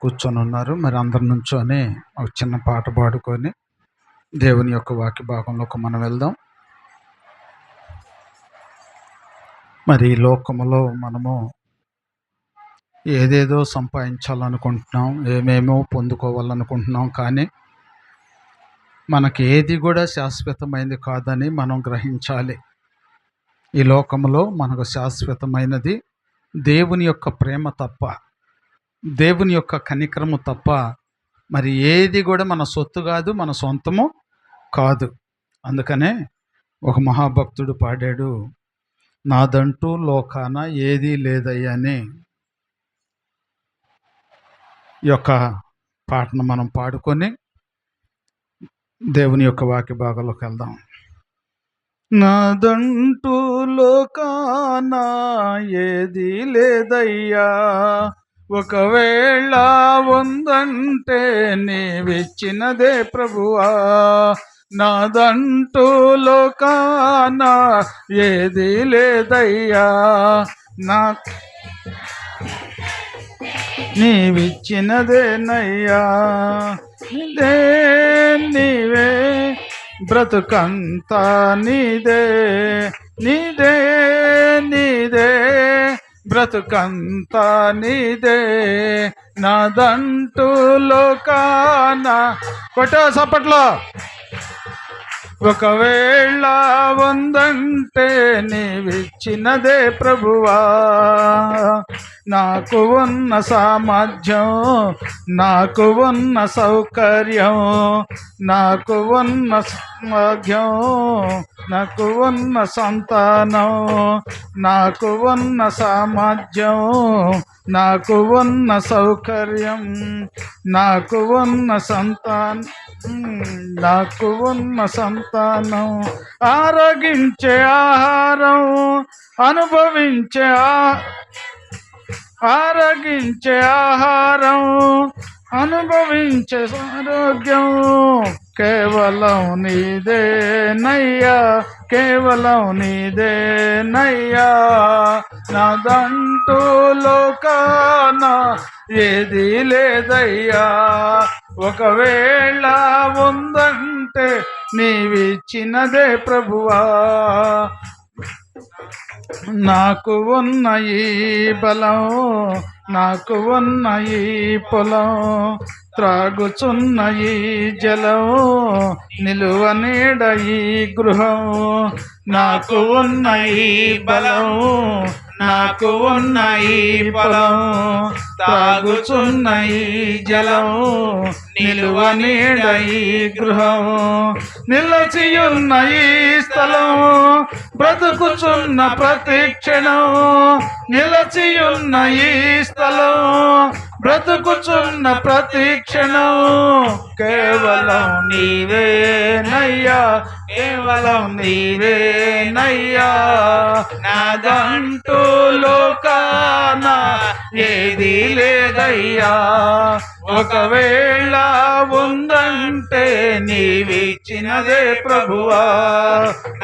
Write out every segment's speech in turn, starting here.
కూర్చొని ఉన్నారు. మరి అందరి నుంచొని ఒక చిన్న పాట పాడుకొని దేవుని యొక్క వాక్య భాగంలోకి మనం వెళ్దాం. మరి ఈ లోకములో మనము ఏదేదో సంపాదించాలనుకుంటున్నాం, ఏమేమో పొందుకోవాలనుకుంటున్నాం. కానీ మనకి ఏది కూడా శాశ్వతమైనది కాదని మనం గ్రహించాలి. ఈ లోకములో మనకు శాశ్వతమైనది దేవుని యొక్క ప్రేమ తప్ప, దేవుని యొక్క కనికరము తప్ప మరి ఏది కూడా మన సొత్తు కాదు, మన సొంతము కాదు. అందుకనే ఒక మహాభక్తుడు పాడాడు, నాదంటూ లోకాన ఏదీ లేదయ్యా అని. ఈ యొక్క పాటను మనం పాడుకొని దేవుని యొక్క వాక్య భాగంలోకి వెళ్దాం. నాదంటూ లోకాన ఏదీ లేదయ్యా, ఒకవేళ ఉందంటే నీవిచ్చినదే ప్రభువా. నాదంటూ లోకాన ఏదీ లేదయ్యా, నా నీవిచ్చినదేనయ్యా. నీదే నీవే బ్రతుకంతా నీదే, నీదే నీదే బ్రతుకంతా నీదే. నాదంటూ లోకాన కొట్టో సప్పట్లో, ఒకవేళ ఉందంటే నీవిచ్చినదే ప్రభువా. నాకు ఉన్న సామర్థ్యం, నాకు ఉన్న సౌకర్యం, నాకు ఉన్న సామర్థ్యం, నాకు ఉన్న సంతానం, నాకు ఉన్న సామర్థ్యం, నాకు ఉన్న సౌకర్యం, నాకు ఉన్న సంతానం, నాకు ఉన్న సంతానం, ఆరోగించే ఆహారం, అనుభవించే ఆరోగించే ఆహారం, అనుభవించే ఆరోగ్యం కేవలం నీదే నయ్యా, కేవలం నీదే నయ్యా. నాదంటూ లోకాన ఏదీ లేదయ్యా, ఒకవేళ ఉందంటే నీవిచ్చినదే ప్రభువా. నాకు ఉన్న ఈ బలం, నాకు ఉన్న ఈ పొలం, త్రాగుచున్న ఈ జలం, నిలువ నీడ ఈ గృహం. నాకు ఉన్న ఈ బలం, నాకు ఉన్న ఈ పొలం, తాగుచున్న ఈ జలం, నిలువ నీడ ఈ గృహం. నిలచియున్న ఈ స్థలం, బ్రతుకుచున్న ప్రతి క్షణం, నిలచియున్న ఈ స్థలం, బ్రతుకుచున్న ప్రతి క్షణం కేవలం నీవే నయ్యా, కేవలం నీవే నయ్యా. నాదంటూ లోకాన ఏదీ లేదయ్యా, ఒకవేళ ఉందంటే నీవిచ్చినదే ప్రభువా.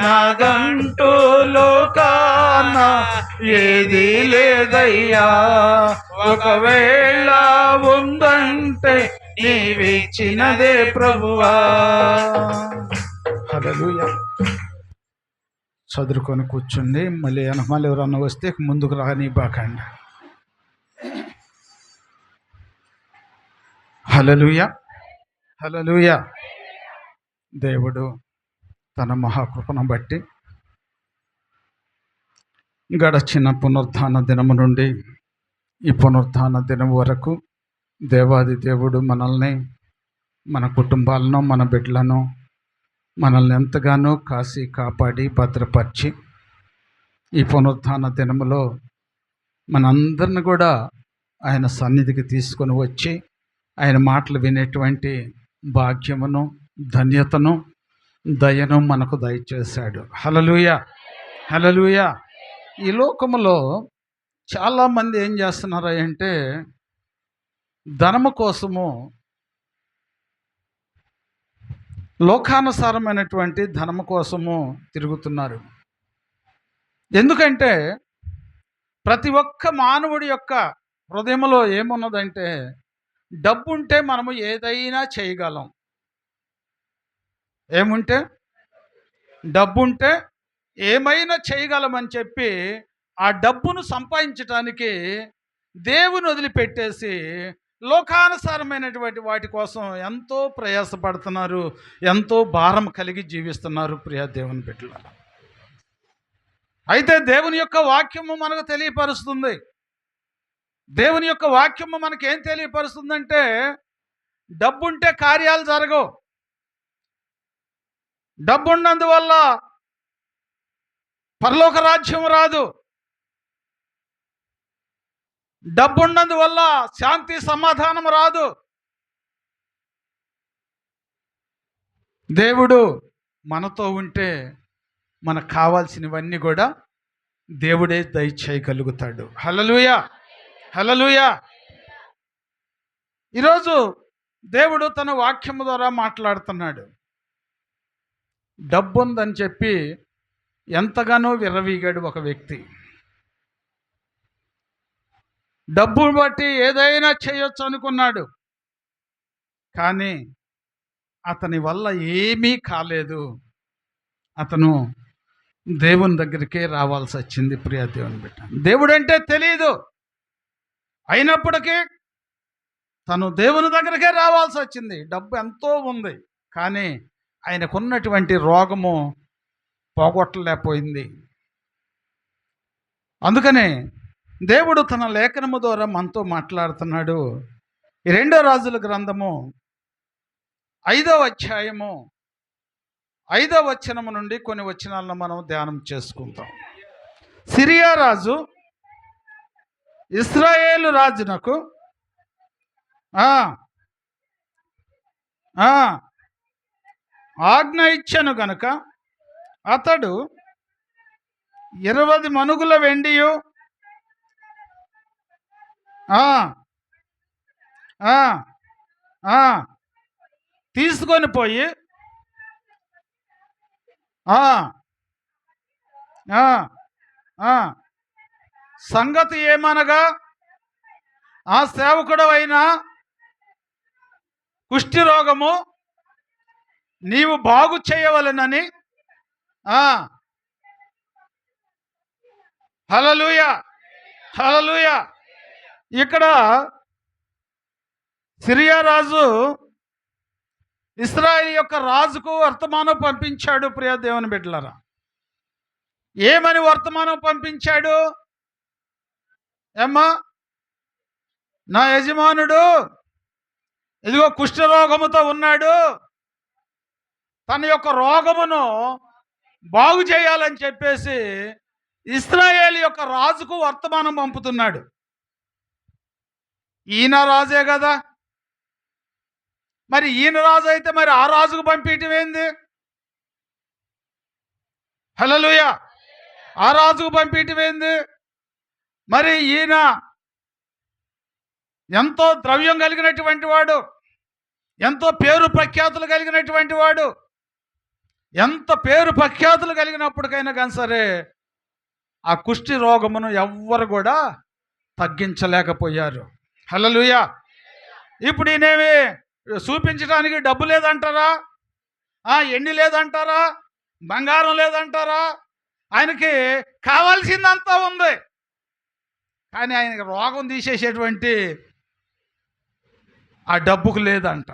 నాదంటూ లోకాన ఏదీ లేదయ్యా, ఒకవేళ ఉందంటే నీవిచ్చినదే ప్రభువా. హల్లెలూయా. చదువుకొని కూర్చుండి, మళ్ళీ వెనకమాలి ఎవరన్నా వస్తే ముందుకు రానివ్వకండి. హల్లెలూయా, హల్లెలూయా. దేవుడు తన మహాకృపను బట్టి గడచిన పునరుత్థాన దినము నుండి ఈ పునరుత్థాన దినం వరకు దేవాది దేవుడు మనల్ని, మన కుటుంబాలను, మన బిడ్డలను, మనల్ని ఎంతగానో కాసి కాపాడి భద్రపరిచి ఈ పునరుత్థాన దినములో మనందరిని కూడా ఆయన సన్నిధికి తీసుకొని వచ్చి ఆయన మాటలు వినేటువంటి భాగ్యమును, ధన్యతను, దయను మనకు దయచేశాడు. హల్లెలూయా, హల్లెలూయా. ఈ లోకములో చాలామంది ఏం చేస్తున్నారు అంటే ధనము కోసము, లోకానుసారమైనటువంటి ధనము కోసము తిరుగుతున్నారు. ఎందుకంటే ప్రతి ఒక్క మానవుడి యొక్క హృదయంలో ఏమున్నదంటే డబ్బు ఉంటే మనము ఏదైనా చేయగలం. ఏముంటే? డబ్బు ఉంటే ఏమైనా చేయగలమని చెప్పి ఆ డబ్బును సంపాదించటానికి దేవుని వదిలిపెట్టేసి లోకానుసారమైనటువంటి వాటి కోసం ఎంతో ప్రయాసపడుతున్నారు, ఎంతో భారం కలిగి జీవిస్తున్నారు ప్రియ దేవుని బిడ్డలారా. అయితే దేవుని యొక్క వాక్యము మనకు తెలియపరుస్తుంది. దేవుని యొక్క వాక్యము మనకేం తెలియపరుస్తుందంటే, డబ్బుంటే కార్యాలు జరగవు. డబ్బున్నందువల్ల పరలోక రాజ్యం రాదు. డబ్బున్నందువల్ల శాంతి సమాధానం రాదు. దేవుడు మనతో ఉంటే మనకు కావాల్సినవన్నీ కూడా దేవుడే దయచేయగలుగుతాడు. హల్లెలూయా, హల్లెలూయా. ఈరోజు దేవుడు తన వాక్యము ద్వారా మాట్లాడుతున్నాడు. డబ్బు ఉందని చెప్పి ఎంతగానో విర్రవీగాడు ఒక వ్యక్తి. డబ్బు బట్టి ఏదైనా చేయొచ్చు అనుకున్నాడు, కానీ అతని వల్ల ఏమీ కాలేదు. అతను దేవుని దగ్గరికే రావాల్సి వచ్చింది ప్రియ దేవుని బిడ్డ. దేవుడు అంటే తెలియదు, అయినప్పటికీ తను దేవుని దగ్గరికే రావాల్సి వచ్చింది. డబ్బు ఎంతో ఉంది, కానీ ఆయనకున్నటువంటి రోగము పోగొట్టలేకపోయింది. అందుకనే దేవుడు తన లేఖనము ద్వారా మనతో మాట్లాడుతున్నాడు. ఈ 2 రాజుల గ్రంథము 5వ అధ్యాయము 5వ వచనము నుండి కొన్ని వచనాలను మనం ధ్యానం చేసుకుంటాం. సిరియా రాజు ఇశ్రాయేలు రాజునకు ఆజ్ఞ ఇచ్చెను గనుక అతడు 20 మనుగుల వెండియు తీసుకొని పోయి సంగతి ఏమనగా, ఆ సేవకుడు అయిన కుష్టి రోగము నీవు బాగు చేయవలెనని. హల్లెలూయా, హల్లెలూయా. ఇక్కడ సిరియా రాజు ఇశ్రాయేలు యొక్క రాజుకు వర్తమానం పంపించాడు ప్రియ దేవుని బిడ్డలారా. ఏమని వర్తమానం పంపించాడు? ఏమ్మా, నా యజమానుడు ఇదిగో కుష్ఠరోగముతో ఉన్నాడు, తన యొక్క రోగమును బాగు చేయాలని చెప్పేసి ఇశ్రాయేలు యొక్క రాజుకు వర్తమానం పంపుతున్నాడు. ఈయన రాజే కదా, మరి ఈయన రాజు అయితే మరి ఆ రాజుకు పంపించడం ఏంది? హల్లెలూయా, ఆ రాజుకు పంపించడం ఏంది? మరి ఈయన ఎంతో ద్రవ్యం కలిగినటువంటి వాడు, ఎంతో పేరు ప్రఖ్యాతులు కలిగినటువంటి వాడు. ఎంత పేరు ప్రఖ్యాతులు కలిగినప్పటికైనా కానీ సరే ఆ కుష్టి రోగమును ఎవ్వరు కూడా తగ్గించలేకపోయారు. హల్లెలూయా. ఇప్పుడు ఈయనేమి చూపించడానికి డబ్బు లేదంటారా? ఎండి లేదంటారా? బంగారం లేదంటారా? ఆయనకి కావాల్సిందంతా ఉంది, కానీ ఆయనకి రోగం తీసేసేటువంటి ఆ డబ్బుకు లేదంట.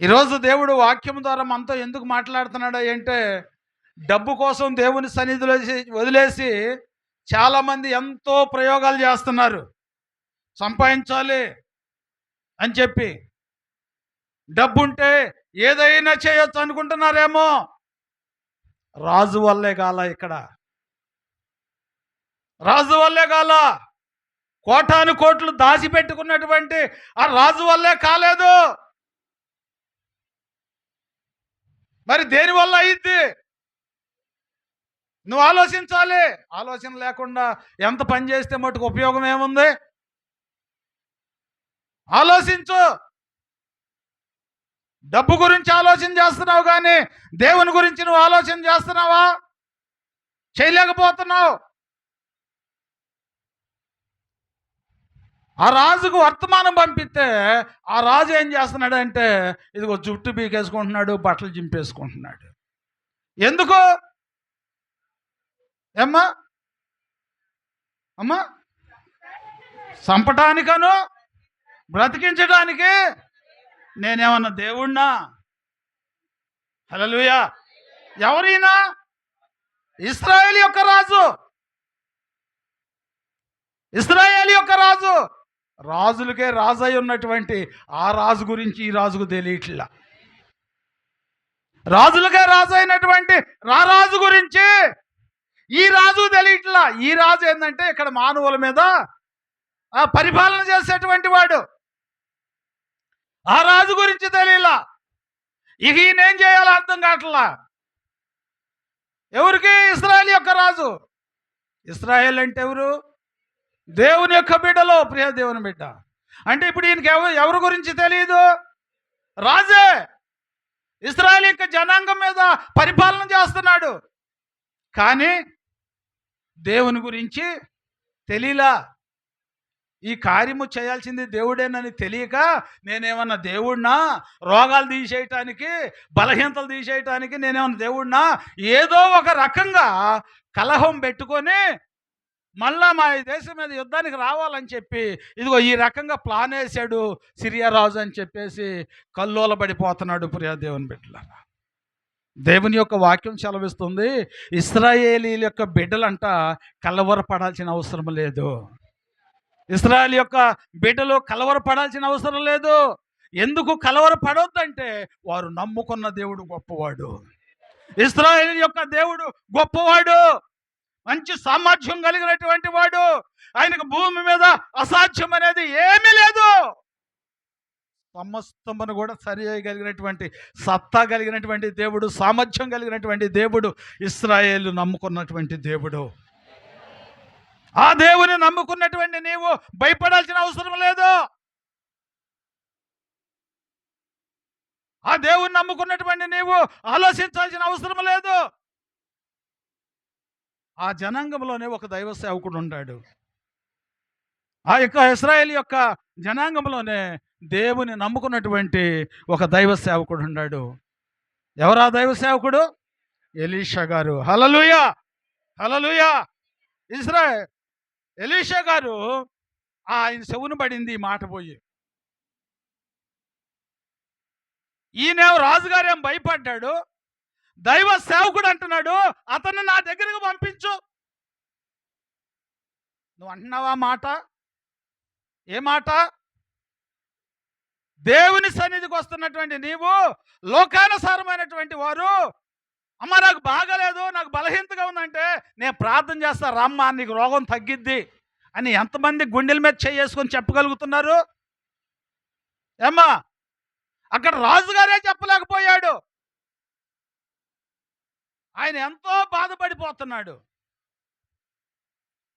ఈరోజు దేవుడు వాక్యం ద్వారా మనతో ఎందుకు మాట్లాడుతున్నాడు అంటే, డబ్బు కోసం దేవుని సన్నిధిలో వదిలేసి చాలామంది ఎంతో ప్రయోగాలు చేస్తున్నారు, సంపాదించాలి అని చెప్పి. డబ్బు ఉంటే ఏదైనా చేయొచ్చు అనుకుంటున్నారేమో. రాజు వల్లే కాల, ఇక్కడ రాజు వల్లే కాల. కోటాను కోట్లు దాచిపెట్టుకున్నటువంటి ఆ రాజు వల్లే కాలేదు. మరి దేని వల్ల అయింది? నువ్వు ఆలోచించాలి. ఆలోచన లేకుండా ఎంత పని చేస్తే మటుకు ఉపయోగం ఏముంది? ఆలోచించు. డబ్బు గురించి ఆలోచన చేస్తున్నావు, కానీ దేవుని గురించి నువ్వు ఆలోచన చేస్తున్నావా? చేయలేకపోతున్నావు. ఆ రాజుకు వర్తమానం పంపిస్తే ఆ రాజు ఏం చేస్తున్నాడంటే ఇదిగో జుట్టు పీకేసుకుంటున్నాడు, బట్టలు చింపేసుకుంటున్నాడు. ఎందుకు? ఏమ్మా అమ్మా? చంపటానికను బ్రతికించడానికి. నేనేమన్నా దేవుణ్ణా? హల్లెలూయా. ఎవరైనా ఇశ్రాయేలు యొక్క రాజు, ఇశ్రాయేలు యొక్క రాజు, రాజులకే రాజు అయి ఉన్నటువంటి ఆ రాజు గురించి ఈ రాజుకు తెలియట్లా. రాజులకే రాజు అయినటువంటి రాజు గురించి ఈ రాజు తెలియట్లా. ఈ రాజు ఏంటంటే ఇక్కడ మానవుల మీద పరిపాలన చేసేటువంటి వాడు. ఆ రాజు గురించి తెలియలా. ఇక ఈయనేం చేయాలో అర్థం కావట్లా. ఎవరికి? ఇశ్రాయేలు యొక్క రాజు. ఇశ్రాయేల్ అంటే ఎవరు? దేవుని యొక్క బిడ్డలో, ప్రియ దేవుని బిడ్డ. అంటే ఇప్పుడు ఈయనకి ఎవరి గురించి తెలియదు? రాజే ఇశ్రాయేలు యొక్క జనాంగం మీద పరిపాలన చేస్తున్నాడు, కానీ దేవుని గురించి తెలియలా. ఈ కార్యము చేయాల్సింది దేవుడేనని తెలియక నేనేమన్నా దేవుడినా? రోగాలు తీసేయటానికి, బలహీనతలు తీసేయటానికి నేనేమన్నా దేవుడినా? ఏదో ఒక రకంగా కలహం పెట్టుకొని మళ్ళా మా దేశం మీద యుద్ధానికి రావాలని చెప్పి ఇదిగో ఈ రకంగా ప్లాన్ వేసాడు సిరియా రాజు అని చెప్పేసి కల్లోల పడిపోతున్నాడు. ప్రియ దేవుని బిడ్డలారా, దేవుని యొక్క వాక్యం సెలవిస్తుంది, ఇశ్రాయేలీల యొక్క బిడ్డలంట కలవరపడాల్సిన అవసరం లేదు. ఇశ్రాయేలు యొక్క బిడ్డలు కలవరపడాల్సిన అవసరం లేదు. ఎందుకు కలవరపడొద్దంటే వారు నమ్ముకున్న దేవుడు గొప్పవాడు. ఇశ్రాయేలు యొక్క దేవుడు గొప్పవాడు, మంచి సామర్థ్యం కలిగినటువంటి వాడు. ఆయనకు భూమి మీద అసాధ్యం అనేది ఏమీ లేదు. సమస్తమును కూడా సరి చేయగలిగినటువంటి సత్తా కలిగినటువంటి దేవుడు, సామర్థ్యం కలిగినటువంటి దేవుడు ఇశ్రాయేలు నమ్ముకున్నటువంటి దేవుడు. ఆ దేవుని నమ్ముకున్నటువంటి నీవు భయపడాల్సిన అవసరం లేదు. ఆ దేవుని నమ్ముకున్నటువంటి నీవు ఆలోచించాల్సిన అవసరం లేదు. ఆ జనాంగంలోనే ఒక దైవ సేవకుడు ఉంటాడు. ఆ యొక్క ఇశ్రాయేలు యొక్క జనాంగంలోనే దేవుని నమ్ముకున్నటువంటి ఒక దైవ సేవకుడు ఉన్నాడు. ఎవరా దైవ సేవకుడు? ఎలీషా గారు. హల్లెలూయా, హల్లెలూయా. ఎలీషా గారు ఆయన చెవును పడింది ఈ మాట పోయి. ఈయన రాజుగారు ఏం భయపడ్డాడు, దైవ సేవకుడు అంటున్నాడు అతన్ని నా దగ్గరకు పంపించు. నువ్వు అంటున్నావా మాట? ఏ మాట? దేవుని సన్నిధికి వస్తున్నటువంటి నీవు లోకానుసారమైనటువంటి వారు, అమ్మ నాకు బాగలేదు, నాకు బలహీనతగా ఉందంటే నేను ప్రార్థన చేస్తా రమ్మా, నీకు రోగం తగ్గిద్ది అని ఎంతమంది గుండెల మీద చేసుకొని చెప్పగలుగుతున్నారు? ఏమ్మా, అక్కడ రాజుగారే చెప్పలేకపోయాడు. ఆయన ఎంతో బాధపడిపోతున్నాడు.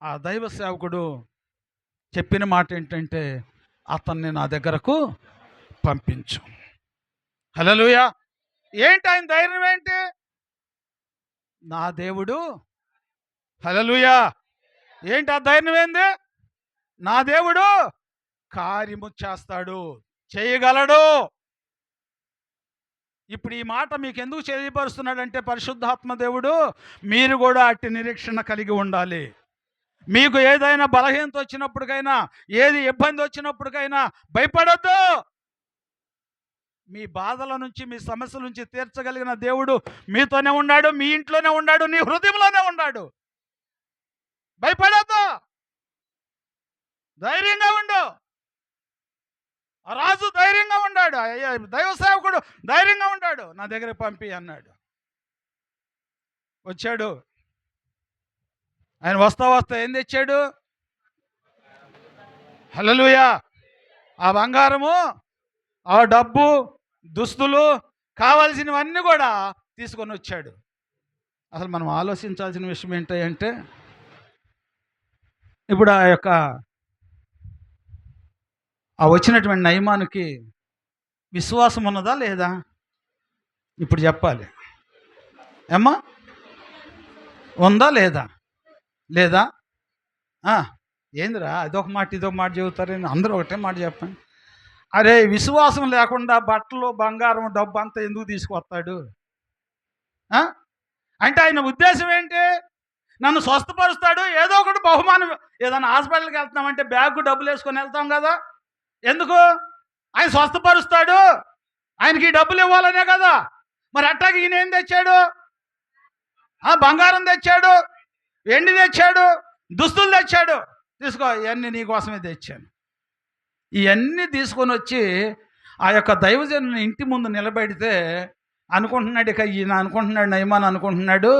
ఆ దైవ సేవకుడు చెప్పిన మాట ఏంటంటే అతన్ని నా దగ్గరకు పంపించు. హల్లెలూయా. ఏంటి ఆయన ధైర్యం? ఏంటి? నా దేవుడు. హల్లెలూయా. ఏంటి ఆ ధైర్యం? ఏంది? నా దేవుడు కార్యము చేస్తాడు, చేయగలడు. ఇప్పుడు ఈ మాట మీకు ఎందుకు తెలియపరుస్తున్నాడంటే పరిశుద్ధాత్మ దేవుడు మీరు కూడా అట్టి నిరీక్షణ కలిగి ఉండాలి. మీకు ఏదైనా బలహీనత వచ్చినప్పటికైనా, ఏది ఇబ్బంది వచ్చినప్పటికైనా భయపడొద్దు. మీ బాధల నుంచి, మీ సమస్యల నుంచి తీర్చగలిగిన దేవుడు మీతోనే ఉన్నాడు, మీ ఇంట్లోనే ఉన్నాడు, నీ హృదయంలోనే ఉన్నాడు. భయపడొద్దు, ధైర్యంగా ఉండు. రాజు ధైర్యంగా ఉన్నాడు, దైవ సేవకుడు ధైర్యంగా ఉన్నాడు. నా దగ్గరికి పంపి అన్నాడు. వచ్చాడు. ఆయన వస్తా ఏం తెచ్చాడు? హల్లెలూయా. ఆ బంగారము, ఆ డబ్బు, దుస్తులు, కావాల్సినవన్నీ కూడా తీసుకొని వచ్చాడు. అసలు మనం ఆలోచించాల్సిన విషయం ఏంటంటే ఇప్పుడు ఆ వచ్చినటువంటి నయమానికి విశ్వాసం ఉన్నదా లేదా? ఇప్పుడు చెప్పాలి. ఏమ్మా, ఉందా లేదా? లేదా? ఏందిరా అదొక మాట ఇదొక మాట చెబుతారని అందరూ ఒకటే మాట చెప్పండి. అరే విశ్వాసం లేకుండా బట్టలు బంగారం డబ్బు అంతా ఎందుకు తీసుకొస్తాడు? ఆ? అంటే ఆయన ఉద్దేశం ఏంటి? నన్ను స్వస్థపరుస్తాడు, ఏదో ఒకటి బహుమానం. ఏదైనా హాస్పిటల్కి వెళ్తున్నామంటే బ్యాగ్ డబ్బులు వేసుకొని వెళ్తాం కదా. ఎందుకు? ఆయన స్వస్థపరుస్తాడు, ఆయనకి ఈ డబ్బులు ఇవ్వాలనే కదా. మరి అట్టాగి ఈయన ఏం తెచ్చాడు? బంగారం తెచ్చాడు, వెండి తెచ్చాడు, దుస్తులు తెచ్చాడు. తీసుకో, ఇవన్నీ నీకోసమే తెచ్చాను. ఇవన్నీ తీసుకొని వచ్చి ఆ యొక్క దైవజనుని ఇంటి ముందు నిలబెడితే అనుకుంటున్నాడు, ఇక ఈయన అనుకుంటున్నాడు, నయమాన్ అనుకుంటున్నాడు,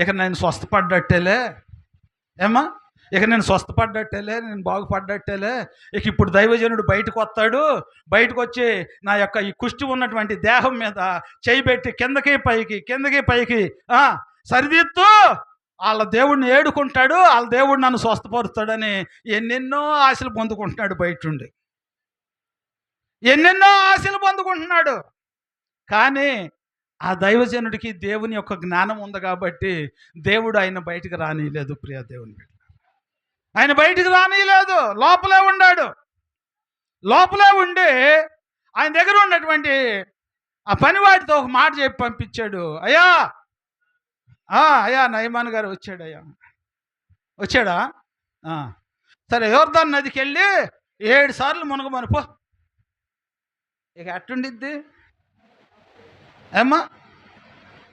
ఇక నేను స్వస్థపడ్డట్టేలే ఏమ్మా, ఇక నేను స్వస్థపడ్డట్టేలే, నేను బాగుపడ్డట్టేలే. ఇక ఇప్పుడు దైవజనుడు బయటకు వస్తాడు, బయటకు వచ్చి నా యొక్క ఈ కుష్టి ఉన్నటువంటి దేహం మీద చేయి పెట్టి కిందకి పైకి సరిదిద్దు, వాళ్ళ దేవుడిని ఏడుకుంటాడు, వాళ్ళ దేవుడు నన్ను స్వస్థపరుస్తాడని ఎన్నెన్నో ఆశలు పొందుకుంటున్నాడు. బయటుండి ఎన్నెన్నో ఆశలు పొందుకుంటున్నాడు. కానీ ఆ దైవజనుడికి దేవుని యొక్క జ్ఞానం ఉంది కాబట్టి దేవుడు ఆయన బయటికి రానియలేదు. ప్రియ దేవుని బిడ్డ, ఆయన బయటికి రానియలేదు, లోపలే ఉన్నాడు. లోపలే ఉండి ఆయన దగ్గర ఉన్నటువంటి ఆ పనివాడితో ఒక మాట చెప్పి పంపించాడు. అయ్యా నయమాన్ గారు వచ్చాడయ్యా. వచ్చాడా? సరే, యోర్దాను నదికి వెళ్ళి 7 సార్లు మునగమని పో. ఇక ఎట్టుండిద్ది ఏమ్మా?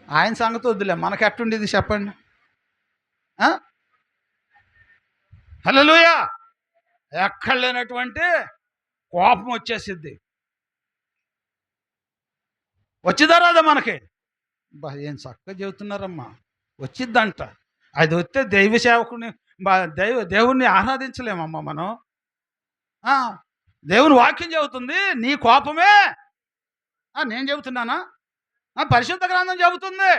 ఆయన సంగతి వద్దులే, మనకు ఎట్టుండిద్ది చెప్పండి. హల్లెలూయా! ఎక్కడ లేనటువంటి కోపం వచ్చేసిద్ది. వచ్చిందా రాదా మనకి? ఏం చక్కగా చెబుతున్నారమ్మా. వచ్చిద్దంట. అది వస్తే దైవ సేవకుని దేవుణ్ణి ఆరాధించలేమమ్మా మనం. దేవుని వాక్యం చెబుతుంది నీ కోపమే. నేను చెబుతున్నానా? పరిశుద్ధ గ్రంథం చెబుతుంది.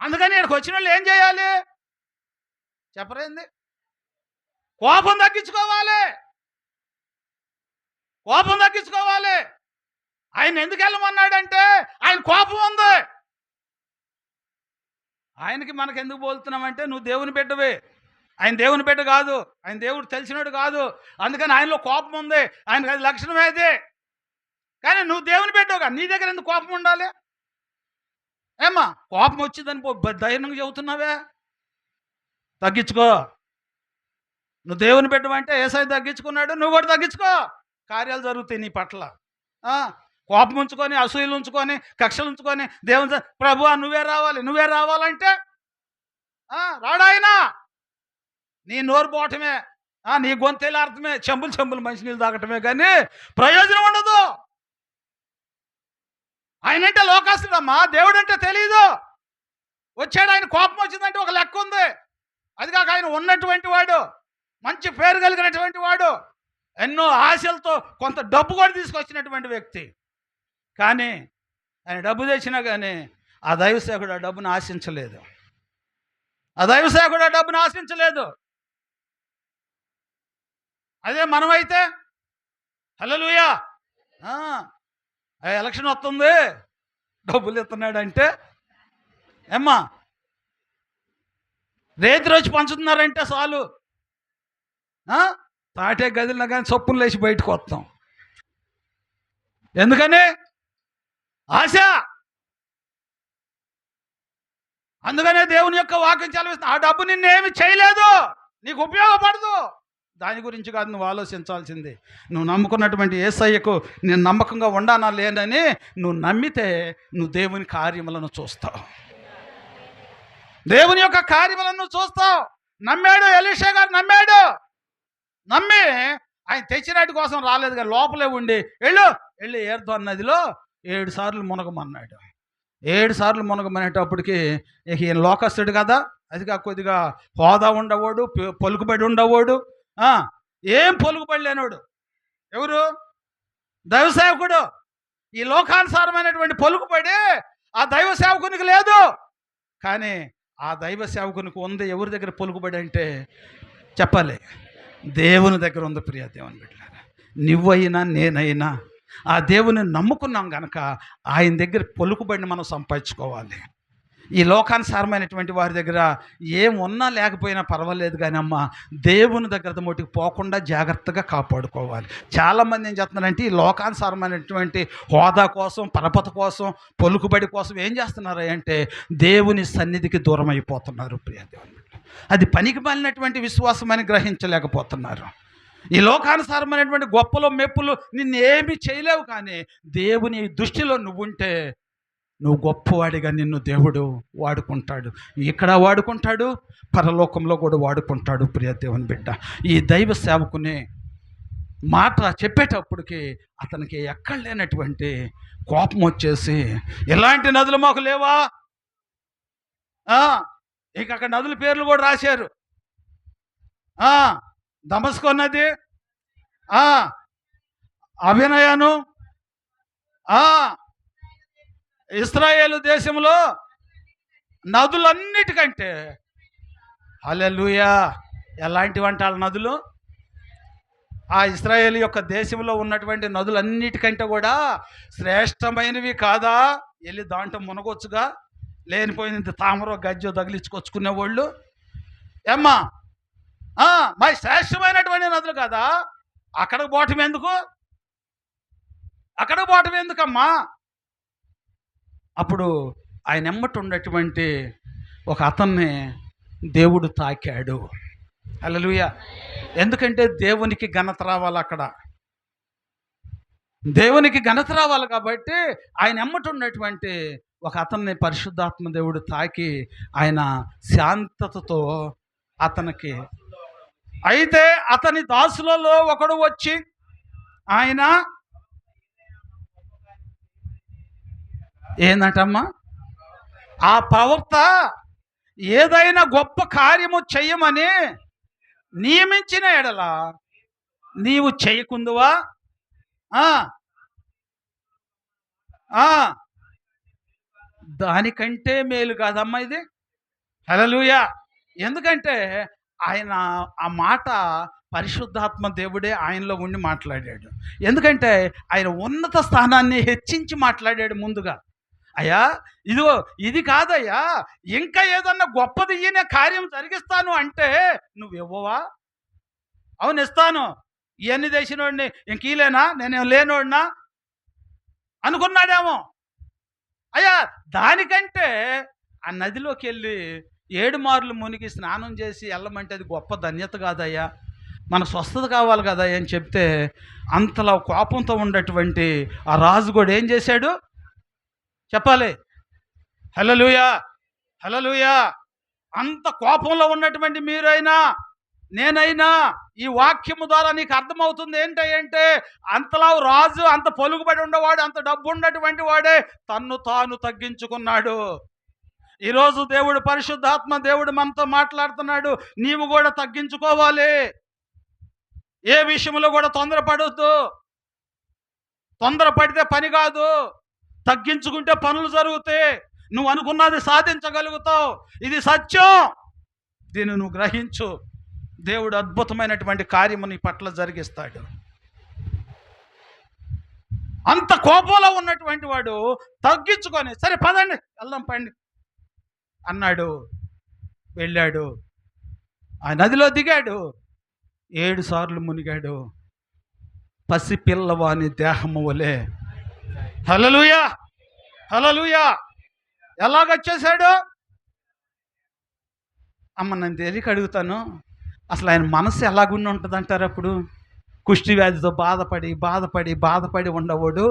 అందుకని ఇక్కడికి వచ్చిన వాళ్ళు ఏం చేయాలి చెప్పరేంది? కోపం తగ్గించుకోవాలి. కోపం తగ్గించుకోవాలి. ఆయన ఎందుకు వెళ్ళమన్నాడంటే ఆయన కోపం ఉంది. ఆయనకి మనకు ఎందుకు పోలుతున్నామంటే నువ్వు దేవుని బిడ్డవే, ఆయన దేవుని బిడ్డ కాదు, ఆయన దేవుడు తెలిసినాడు కాదు, అందుకని ఆయనలో కోపం ఉంది, ఆయనకు అది లక్షణమే అది. కానీ నువ్వు దేవుని బిడ్డవుగా, నీ దగ్గర ఎందుకు కోపం ఉండాలి? ఏమ్మా, కోపం వచ్చిందని ధైర్యంగా చెబుతున్నావే, తగ్గించుకో. నువ్వు దేవుని బిడ్డవంటే యేసయ్య తగ్గించుకున్నాడు, నువ్వు కూడా తగ్గించుకో. కార్యాలు జరుగుతాయి నీ పట్ల. కోపం ఉంచుకొని, అసూయలు ఉంచుకొని, కక్షలు ఉంచుకొని దేవుని ప్రభువా నువ్వే రావాలంటే రాడాయనా. నీ నోరు పోవటమే, నీ గొంతేలాడటమే, చెంబులు మంచినీళ్ళు తాగటమే, కానీ ప్రయోజనం ఉండదు. ఆయనంటే లోకాస్తుడమ్మా, దేవుడంటే తెలీదు. వచ్చాడు, ఆయన కోపం వచ్చిందంటే ఒక లెక్క ఉంది. అది కాక ఆయన ఉన్నటువంటి వాడు, మంచి పేరు కలిగినటువంటి వాడు, ఎన్నో ఆశలతో కొంత డబ్బు కూడా తీసుకొచ్చినటువంటి వ్యక్తి. కానీ ఆయన డబ్బు తెచ్చినా కానీ ఆ దైవసేవకుడు ఆ డబ్బును ఆశించలేదు. అదే మనమైతే హల్లెలూయా, ఎలక్షన్ వస్తుంది, డబ్బులు ఇస్తున్నాడంటే ఏమ్మా, రేతి రోజు పంచుతున్నారంటే చాలు, తాటే గదిలో కానీ చొప్పులు లేచి బయటకు వస్తాం. ఎందుకని? ఆశ. అందుకనే దేవుని యొక్క వాక్యం చదివిస్తున్నా, ఆ డబ్బు నిన్నేమి చేయలేదు, నీకు ఉపయోగపడదు. దాని గురించి కాదు నువ్వు ఆలోచించాల్సింది. నువ్వు నమ్ముకున్నటువంటి యేసయ్యకు నేను నమ్మకంగా ఉండానా లేనని నువ్వు నమ్మితే నువ్వు దేవుని కార్యములను చూస్తావు. దేవుని యొక్క కార్యములను చూస్తావు. నమ్మాడు, ఎలీషా గారు నమ్మి ఆయన తెచ్చినట్టు కోసం రాలేదు, కానీ లోపలే ఉండి వెళ్ళి యోర్దాను నదిలో 7 సార్లు మునగమన్నాడు. 7 సార్లు మునగమనేటప్పటికి ఈయన లోకస్తుడు కదా, అది కొద్దిగా హోదా ఉండవాడు, పలుకుబడి ఉండవాడు, ఏం పలుకుబడి లేనివాడు. ఎవరు? దైవ సేవకుడు. ఈ లోకానుసారమైనటువంటి పలుకుబడి ఆ దైవ సేవకునికి లేదు. కానీ ఆ దైవ సేవకునికి ఉంది. ఎవరి దగ్గర పలుకుబడి అంటే చెప్పాలి, దేవుని దగ్గర ఉంది. ప్రియ దేవుని బిడ్డలారా, నువ్వైనా నేనైనా ఆ దేవుని నమ్ముకున్నాం కనుక ఆయన దగ్గర పలుకుబడిని మనం సంపాదించుకోవాలి. ఈ లోకానుసారమైనటువంటి వారి దగ్గర ఏమున్నా లేకపోయినా పర్వాలేదు కానీ అమ్మ, దేవుని దగ్గర మటుకు పోకుండా జాగ్రత్తగా కాపాడుకోవాలి. చాలామంది ఏం చేస్తున్నారంటే ఈ లోకానుసారమైనటువంటి హోదా కోసం, పరపతి కోసం, పలుకుబడి కోసం ఏం చేస్తున్నారు అంటే దేవుని సన్నిధికి దూరం అయిపోతున్నారు. ప్రియ దేవుని బిడ్డ, అది పనికి మాలినటువంటి విశ్వాసం అని గ్రహించలేకపోతున్నారు. ఈ లోకానుసారమైనటువంటి గొప్పలు మెప్పులు నిన్ను ఏమీ చేయలేవు, కానీ దేవుని దృష్టిలో నువ్వుంటే నువ్వు గొప్పవాడిగా నిన్ను దేవుడు వాడుకుంటాడు. ఇక్కడ వాడుకుంటాడు, పరలోకంలో కూడా వాడుకుంటాడు. ప్రియ దేవుని బిడ్డ, ఈ దైవ సేవకుని మాట చెప్పేటప్పటికి అతనికి ఎక్కడ లేనటువంటి కోపం వచ్చేసి, ఇలాంటి నదులు మాకు లేవా? ఇక అక్కడ నదుల పేర్లు కూడా రాశారు. దమస్కో నది, అభినయను, ఇశ్రాయేలు దేశంలో నదులన్నిటికంటే, హల్లెలూయా, ఎలాంటి వంటాల నదులు? ఆ ఇశ్రాయేలు యొక్క దేశంలో ఉన్నటువంటి నదులన్నిటికంటే కూడా శ్రేష్టమైనవి కాదా? వెళ్ళి దాంట్లో మునగొచ్చుగా, లేనిపోయింది తామరో గజ్జో తగిలించుకొచ్చుకునే వాళ్ళు. ఏమ్మా, మరి శ్రేష్టమైనటువంటి నదులు కదా, అక్కడికి పోవటం ఎందుకు? అక్కడికి పోవటం ఎందుకమ్మా? అప్పుడు ఆయన ఎమ్మటి ఉన్నటువంటి ఒక అతన్ని దేవుడు తాకాడు. హల్లెలూయా. ఎందుకంటే దేవునికి ఘనత రావాలి, అక్కడ దేవునికి ఘనత రావాలి. కాబట్టి ఆయన ఎమ్మటి ఉన్నటువంటి ఒక అతన్ని పరిశుద్ధాత్మ దేవుడు తాకి ఆయన శాంతతతో అతనికి, అయితే అతని దాసులలో ఒకడు వచ్చి, ఆయన ఏందంటమ్మా, ఆ ప్రవక్త ఏదైనా గొప్ప కార్యము చెయ్యమని నియమించిన ఎడల నీవు చేయకుందువా? దానికంటే మేలు కాదమ్మా ఇది. హల్లెలూయా. ఎందుకంటే ఆయన ఆ మాట పరిశుద్ధాత్మ దేవుడే ఆయనలో ఉండి మాట్లాడాడు. ఎందుకంటే ఆయన ఉన్నత స్థానాన్ని హెచ్చించి మాట్లాడాడు ముందుగా. అయ్యా, ఇదిగో ఇది కాదయ్యా, ఇంకా ఏదన్నా గొప్పది ఈయన కార్యం జరిగిస్తాను అంటే నువ్వు ఇవ్వవా? అవును, ఇస్తాను. ఇవన్నీ చేసినోడిని ఇంకీలేనా, నేనేం లేనోడినా అనుకున్నాడేమో. అయ్యా, దానికంటే ఆ నదిలోకి వెళ్ళి 7 మార్లు మునిగి స్నానం చేసి వెళ్ళమంటే అది గొప్ప ధన్యత కాదయ్యా, మన స్వస్థత కావాలి కదా అని చెప్తే, అంతలా కోపంతో ఉన్నటువంటి ఆ రాజు కూడా ఏం చేశాడు చెప్పాలి? హల్లెలూయా, హల్లెలూయా. అంత కోపంలో ఉన్నటువంటి మీరైనా నేనైనా ఈ వాక్యము ద్వారా నీకు అర్థమవుతుంది ఏంటంటే, అంతలా రాజు అంత పలుకుబడి ఉండేవాడు, అంత డబ్బు ఉన్నటువంటి వాడే తన్ను తాను తగ్గించుకున్నాడు. ఈరోజు దేవుడు పరిశుద్ధాత్మ దేవుడు మనతో మాట్లాడుతున్నాడు. నీవు కూడా తగ్గించుకోవాలి. ఏ విషయంలో కూడా తొందరపడొద్దు. తొందరపడితే పని కాదు, తగ్గించుకుంటే పనులు జరుగుతాయి. నువ్వు అనుకున్నది సాధించగలుగుతావు. ఇది సత్యం, దీన్ని నువ్వు గ్రహించు. దేవుడు అద్భుతమైనటువంటి కార్యము నీ పట్ల జరిగిస్తాడు. అంత కోపంలో ఉన్నటువంటి వాడు తగ్గించుకొని, సరే పదండి వెళ్దాం పండి అన్నాడు. వెళ్ళాడు, ఆ నదిలో దిగాడు, 7 సార్లు మునిగాడు, పసిపిల్లవాని దేహము వలె. హల్లెలూయా, హల్లెలూయా. ఎలాగొచ్చేసాడు? అమ్మ, నేను తెలియక అడుగుతాను, అసలు ఆయన మనసు ఎలాగుండి ఉంటుంది అంటారు? అప్పుడు కుష్టి వ్యాధితో బాధపడి బాధపడి బాధపడి ఉండవాడు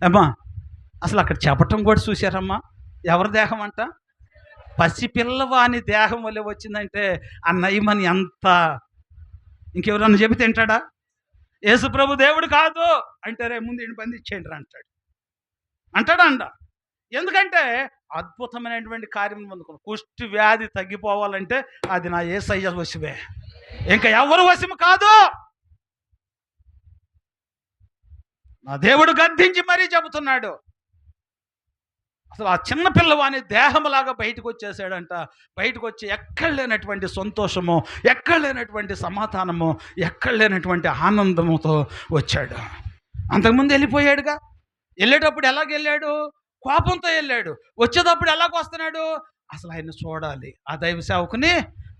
అమ్మా, అసలు అక్కడ చెప్పటం కూడా చూశారమ్మా. ఎవరి దేహం అంట? పసిపిల్లవాని దేహం వల్ల వచ్చిందంటే ఆ నయమని ఎంత, ఇంకెవరన్నా చెబి తింటాడా? యేసుప్రభు దేవుడు కాదు అంటారే, ముందు ఈయన బంధించేయండి అంటాడు. అంటాడా? ఎందుకంటే అద్భుతమైనటువంటి కార్యం పొందుకున్నాడు. కుష్టి వ్యాధి తగ్గిపోవాలంటే అది నా యేసయ్య వశమే, ఇంకా ఎవరు వశము కాదు. నా దేవుడు గద్దించి మరీ చెబుతున్నాడు. అసలు ఆ చిన్న పిల్లవాని దేహంలాగా బయటకు వచ్చేసాడంట. బయటకు వచ్చి ఎక్కడ లేనటువంటి సంతోషము, ఎక్కడ లేనటువంటి సమాధానము, ఎక్కడ లేనటువంటి ఆనందముతో వచ్చాడు. అంతకుముందు వెళ్ళిపోయాడుగా. వెళ్ళేటప్పుడు ఎలాగెళ్ళాడు? కోపంతో వెళ్ళాడు. వచ్చేటప్పుడు ఎలాగొస్తున్నాడు? అసలు ఆయన చూడాలి, ఆ దైవ సేవకుని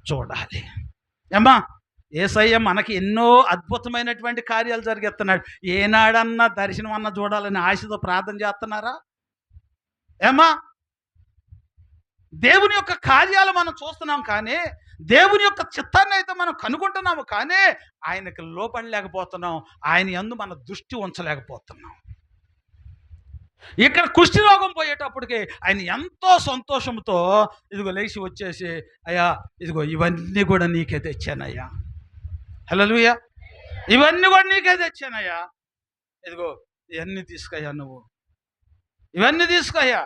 చూడాలి. ఏమ్మా, యేసయ్య మనకి ఎన్నో అద్భుతమైనటువంటి కార్యాలు జరిగిస్తున్నాడు. ఏనాడన్నా దర్శనం అన్న చూడాలని ఆశతో ప్రార్థన చేస్తున్నారా? ఏమ్మా, దేవుని యొక్క కార్యాలు మనం చూస్తున్నాం కానీ, దేవుని యొక్క చిత్తాన్ని అయితే మనం కనుగొంటున్నాము కానీ, ఆయనకి లోపడలేకపోతున్నాం. ఆయన యందు మన దృష్టి ఉంచలేకపోతున్నాం. ఇక్కడ కుష్టి రోగం పోయేటప్పటికి ఆయన ఎంతో సంతోషంతో ఇదిగో లేచి వచ్చేసి, అయ్యా ఇదిగో ఇవన్నీ కూడా నీకే తెచ్చానయ్యా, హల్లెలూయా, ఇవన్నీ కూడా నీకే తెచ్చానయ్యా, ఇదిగో ఇవన్నీ తీసుకయ్యా, నువ్వు ఇవన్నీ తీసుకయ్యా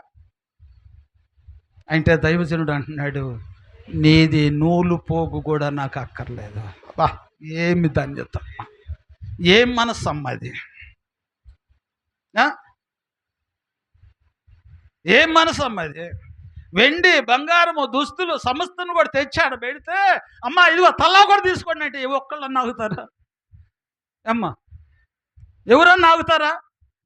అంటే దైవజనుడు అంటున్నాడు, నీది నూలు పోగు కూడా నాకు అక్కర్లేదు. బా, ఏమి ధన్యత, ఏం మనస్సమ్మ అది, ఏం మనసమ్మ అది. వెండి బంగారము దుస్తులు సమస్తను కూడా తెచ్చాడు పెడితే, అమ్మ ఇదిగో తల్లా కూడా తీసుకోండి అంటే ఒక్కళ్ళన్నా ఆగుతారా? అమ్మ ఎవరన్నా ఆగుతారా?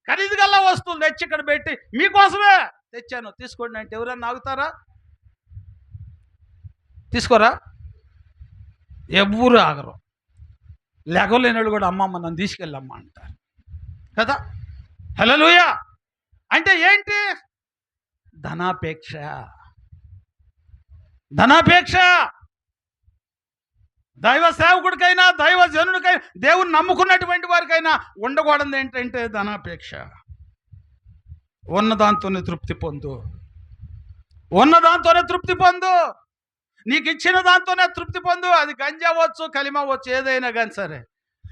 ఖరీదు గల వస్తువులు తెచ్చి ఇక్కడ పెట్టి మీకోసమే తెచ్చాను తీసుకోండి అంటే ఎవరన్నా ఆగుతారా? తీసుకోరా? ఎవరు ఆగరు. లెగలేని వాళ్ళు కూడా అమ్మమ్మ నన్ను తీసుకెళ్ళమ్మా అంటారు కదా. హల్లెలూయా. అంటే ఏంటి? ధనాపేక్ష. ధనాపేక్ష దైవ సేవకుడికైనా దైవ జనుడికైనా దేవుని నమ్ముకున్నటువంటి వారికైనా ఉండకూడదు ఏంటంటే ధనాపేక్ష. ఉన్నదాంతోనే తృప్తి పొందు, ఉన్నదాంతోనే తృప్తి పొందు, నీకు ఇచ్చిన దాంతోనే తృప్తి పొందు. అది గంజి అవ్వచ్చు, కలిమ అవ్వచ్చు, ఏదైనా కానీ సరే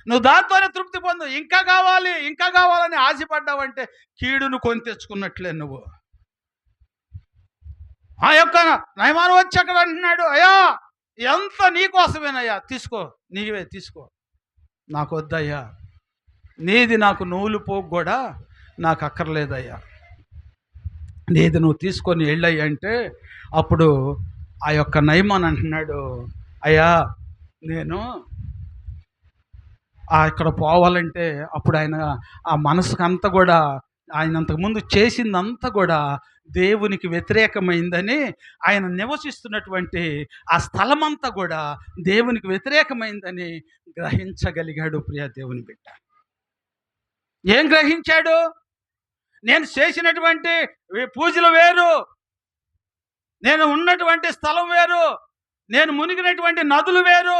నువ్వు దాంతోనే తృప్తి పొందు. ఇంకా కావాలి ఇంకా కావాలని ఆశపడ్డావంటే కీడును కొని తెచ్చుకున్నట్లే నువ్వు. ఆ యొక్క నయమాను వచ్చి అక్కడ అంటున్నాడు, అయ్యా ఎంత నీకోసమేనయ్యా, తీసుకో, నీవే తీసుకో, నాకు వద్దయ్యా, నీది నాకు నూలు పోగు కూడా నాకు అక్కర్లేదయ్యా, నీది నువ్వు తీసుకొని వెళ్ళయ్యా అంటే, అప్పుడు ఆ యొక్క నయమాన్ అంటున్నాడు, అయ్యా నేను ఇక్కడ పోవాలంటే, అప్పుడు ఆయన ఆ మనసుకు అంతా కూడా ఆయన అంతకుముందు చేసిందంతా కూడా దేవునికి వ్యతిరేకమైందని, ఆయన నివసిస్తున్నటువంటి ఆ స్థలమంతా కూడా దేవునికి వ్యతిరేకమైందని గ్రహించగలిగాడు. ప్రియ దేవుని బిడ్డ, ఏం గ్రహించాడు? నేను చేసినటువంటి పూజలు వేరు, నేను ఉన్నటువంటి స్థలం వేరు, నేను మునిగినటువంటి నదులు వేరు,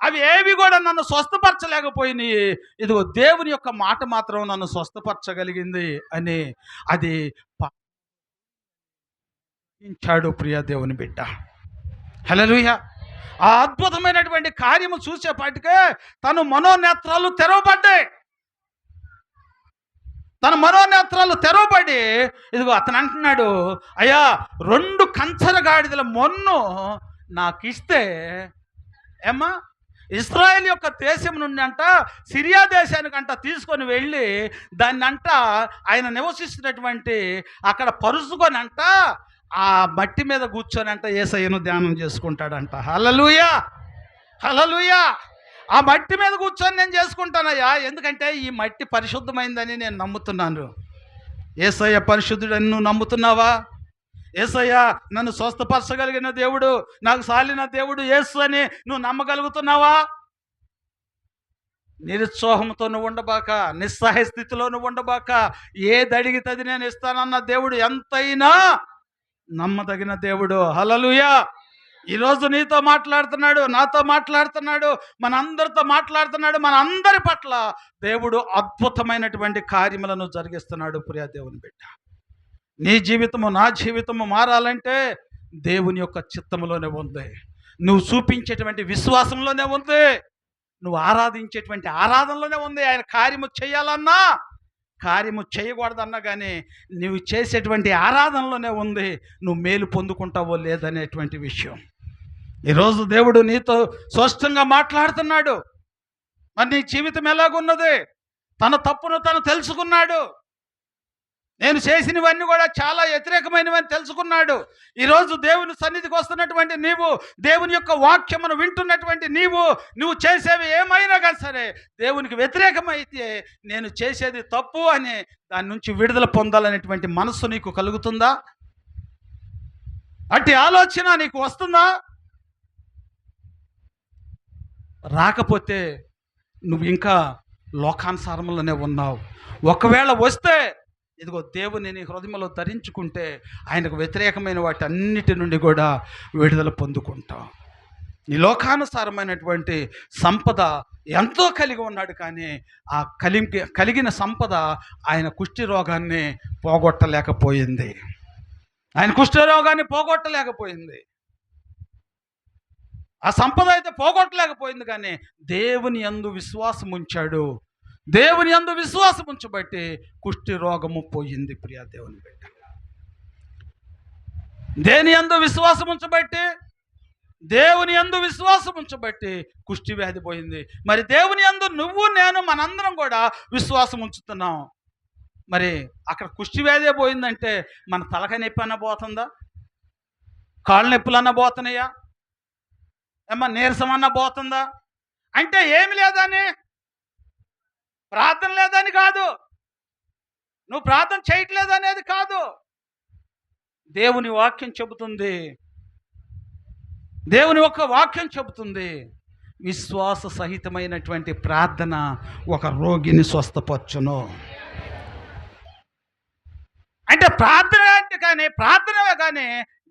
అవి ఏవి కూడా నన్ను స్వస్థపరచలేకపోయినాయి. ఇదిగో దేవుని యొక్క మాట మాత్రం నన్ను స్వస్థపరచగలిగింది అని అది పాటించాడు. ప్రియ దేవుని బిడ్డ, హల్లెలూయా. ఆ అద్భుతమైనటువంటి కార్యము చూసేపాటికే తను మనోనేత్రాలు తెరవబడ్డాయి. తన మనోనేత్రాలు తెరవబడి ఇదిగో అతను అంటున్నాడు, అయ్యా 2 కంచర గాడిదల మొన్ను నాకు ఇస్తే, ఏమ్మా ఇశ్రాయేల్ యొక్క దేశం నుండి అంట సిరియా దేశానికంట తీసుకొని వెళ్ళి దాన్ని అంట ఆయన నివసిస్తున్నటువంటి అక్కడ పరుచుకొని అంట ఆ మట్టి మీద కూర్చొని అంట యేసయ్యను ధ్యానం చేసుకుంటాడంట. హల్లెలూయా, హల్లెలూయా. ఆ మట్టి మీద కూర్చొని నేను చేసుకుంటానయ్యా, ఎందుకంటే ఈ మట్టి పరిశుద్ధమైందని నేను నమ్ముతున్నాను. యేసయ్య పరిశుద్ధుడని నువ్వు నమ్ముతున్నావా? యేసయ్య నన్ను స్వస్థపరచగలిగిన దేవుడు, నాకు సాలిన దేవుడు యేసు అని నువ్వు నమ్మగలుగుతున్నావా? నిరుత్సాహంతో నువ్వు ఉండబాక, నిస్సహాయ స్థితిలో నువ్వు ఉండబాక. ఏది అడిగితే అది నేను ఇస్తానన్న దేవుడు ఎంతైనా నమ్మదగిన దేవుడు. హల్లెలూయా. ఈరోజు నీతో మాట్లాడుతున్నాడు, నాతో మాట్లాడుతున్నాడు, మనందరితో మాట్లాడుతున్నాడు. మన అందరి పట్ల దేవుడు అద్భుతమైనటువంటి కార్యములను జరిగిస్తున్నాడు. ప్రియ దేవుని బిడ్డ, నీ జీవితము నా జీవితము మారాలంటే దేవుని యొక్క చిత్తములోనే ఉంది, నువ్వు చూపించేటువంటి విశ్వాసంలోనే ఉంది, నువ్వు ఆరాధించేటువంటి ఆరాధనలోనే ఉంది. ఆయన కార్యము చేయాలన్నా కార్యము చేయకూడదన్నా కానీ నువ్వు చేసేటువంటి ఆరాధనలోనే ఉంది నువ్వు మేలు పొందుకుంటావో లేదనేటువంటి విషయం. ఈరోజు దేవుడు నీతో స్పష్టంగా మాట్లాడుతున్నాడు. మరి నీ జీవితం ఎలాగున్నది? తన తప్పును తను తెలుసుకున్నాడు. నేను చేసినవన్నీ కూడా చాలా వ్యతిరేకమైనవని తెలుసుకున్నాడు. ఈరోజు దేవుని సన్నిధికి వస్తున్నటువంటి నీవు, దేవుని యొక్క వాక్యమును వింటున్నటువంటి నువ్వు చేసేవి ఏమైనా కానీ సరే దేవునికి వ్యతిరేకమైతే నేను చేసేది తప్పు అని దాని నుంచి విడుదల పొందాలనేటువంటి మనస్సు నీకు కలుగుతుందా? అట్టి ఆలోచన నీకు వస్తుందా? రాకపోతే నువ్వు ఇంకా లోకానుసారంలోనే ఉన్నావు. ఒకవేళ వస్తే ఇదిగో దేవుని నీ హృదయంలో ధరించుకుంటే ఆయనకు వ్యతిరేకమైన వాటి అన్నిటి నుండి కూడా విడుదల పొందుకుంటావు. ఈ లోకానుసారమైనటువంటి సంపద ఎంతో కలిగి ఉన్నాడు, కానీ ఆ కలిగిన సంపద ఆయన కుష్టి రోగాన్ని పోగొట్టలేకపోయింది. ఆయన కుష్టి రోగాన్ని పోగొట్టలేకపోయింది. ఆ సంపద అయితే పోగొట్టలేకపోయింది, కానీ దేవుని యందు విశ్వాసం ఉంచాడు. దేవుని యందు విశ్వాసం ఉంచబట్టి కుష్టి రోగము పోయింది. ప్రియ దేవుని బిడ్డ, దేని యందు విశ్వాసం ఉంచబట్టి, దేవుని యందు విశ్వాసం ఉంచబట్టి కుష్టి వ్యాధి పోయింది. మరి దేవుని యందు నువ్వు నేను మనందరం కూడా విశ్వాసం ఉంచుతున్నాం. మరి అక్కడ కుష్టి వ్యాధి పోయిందంటే మన తలకాయ నొప్పి అన్న పోతుందా? కాళ్ళు నొప్పులన్నా పోతున్నాయా? ఏమన్నా నీరసం అన్నా పోతుందా? అంటే ఏమి లేదని, ప్రార్థన లేదని కాదు, నువ్వు ప్రార్థన చేయట్లేదు అనేది కాదు. దేవుని వాక్యం చెబుతుంది, దేవుని యొక్క వాక్యం చెబుతుంది, విశ్వాస సహితమైనటువంటి ప్రార్థన ఒక రోగిని స్వస్థపరచును. అంటే ప్రార్థనవే కానీ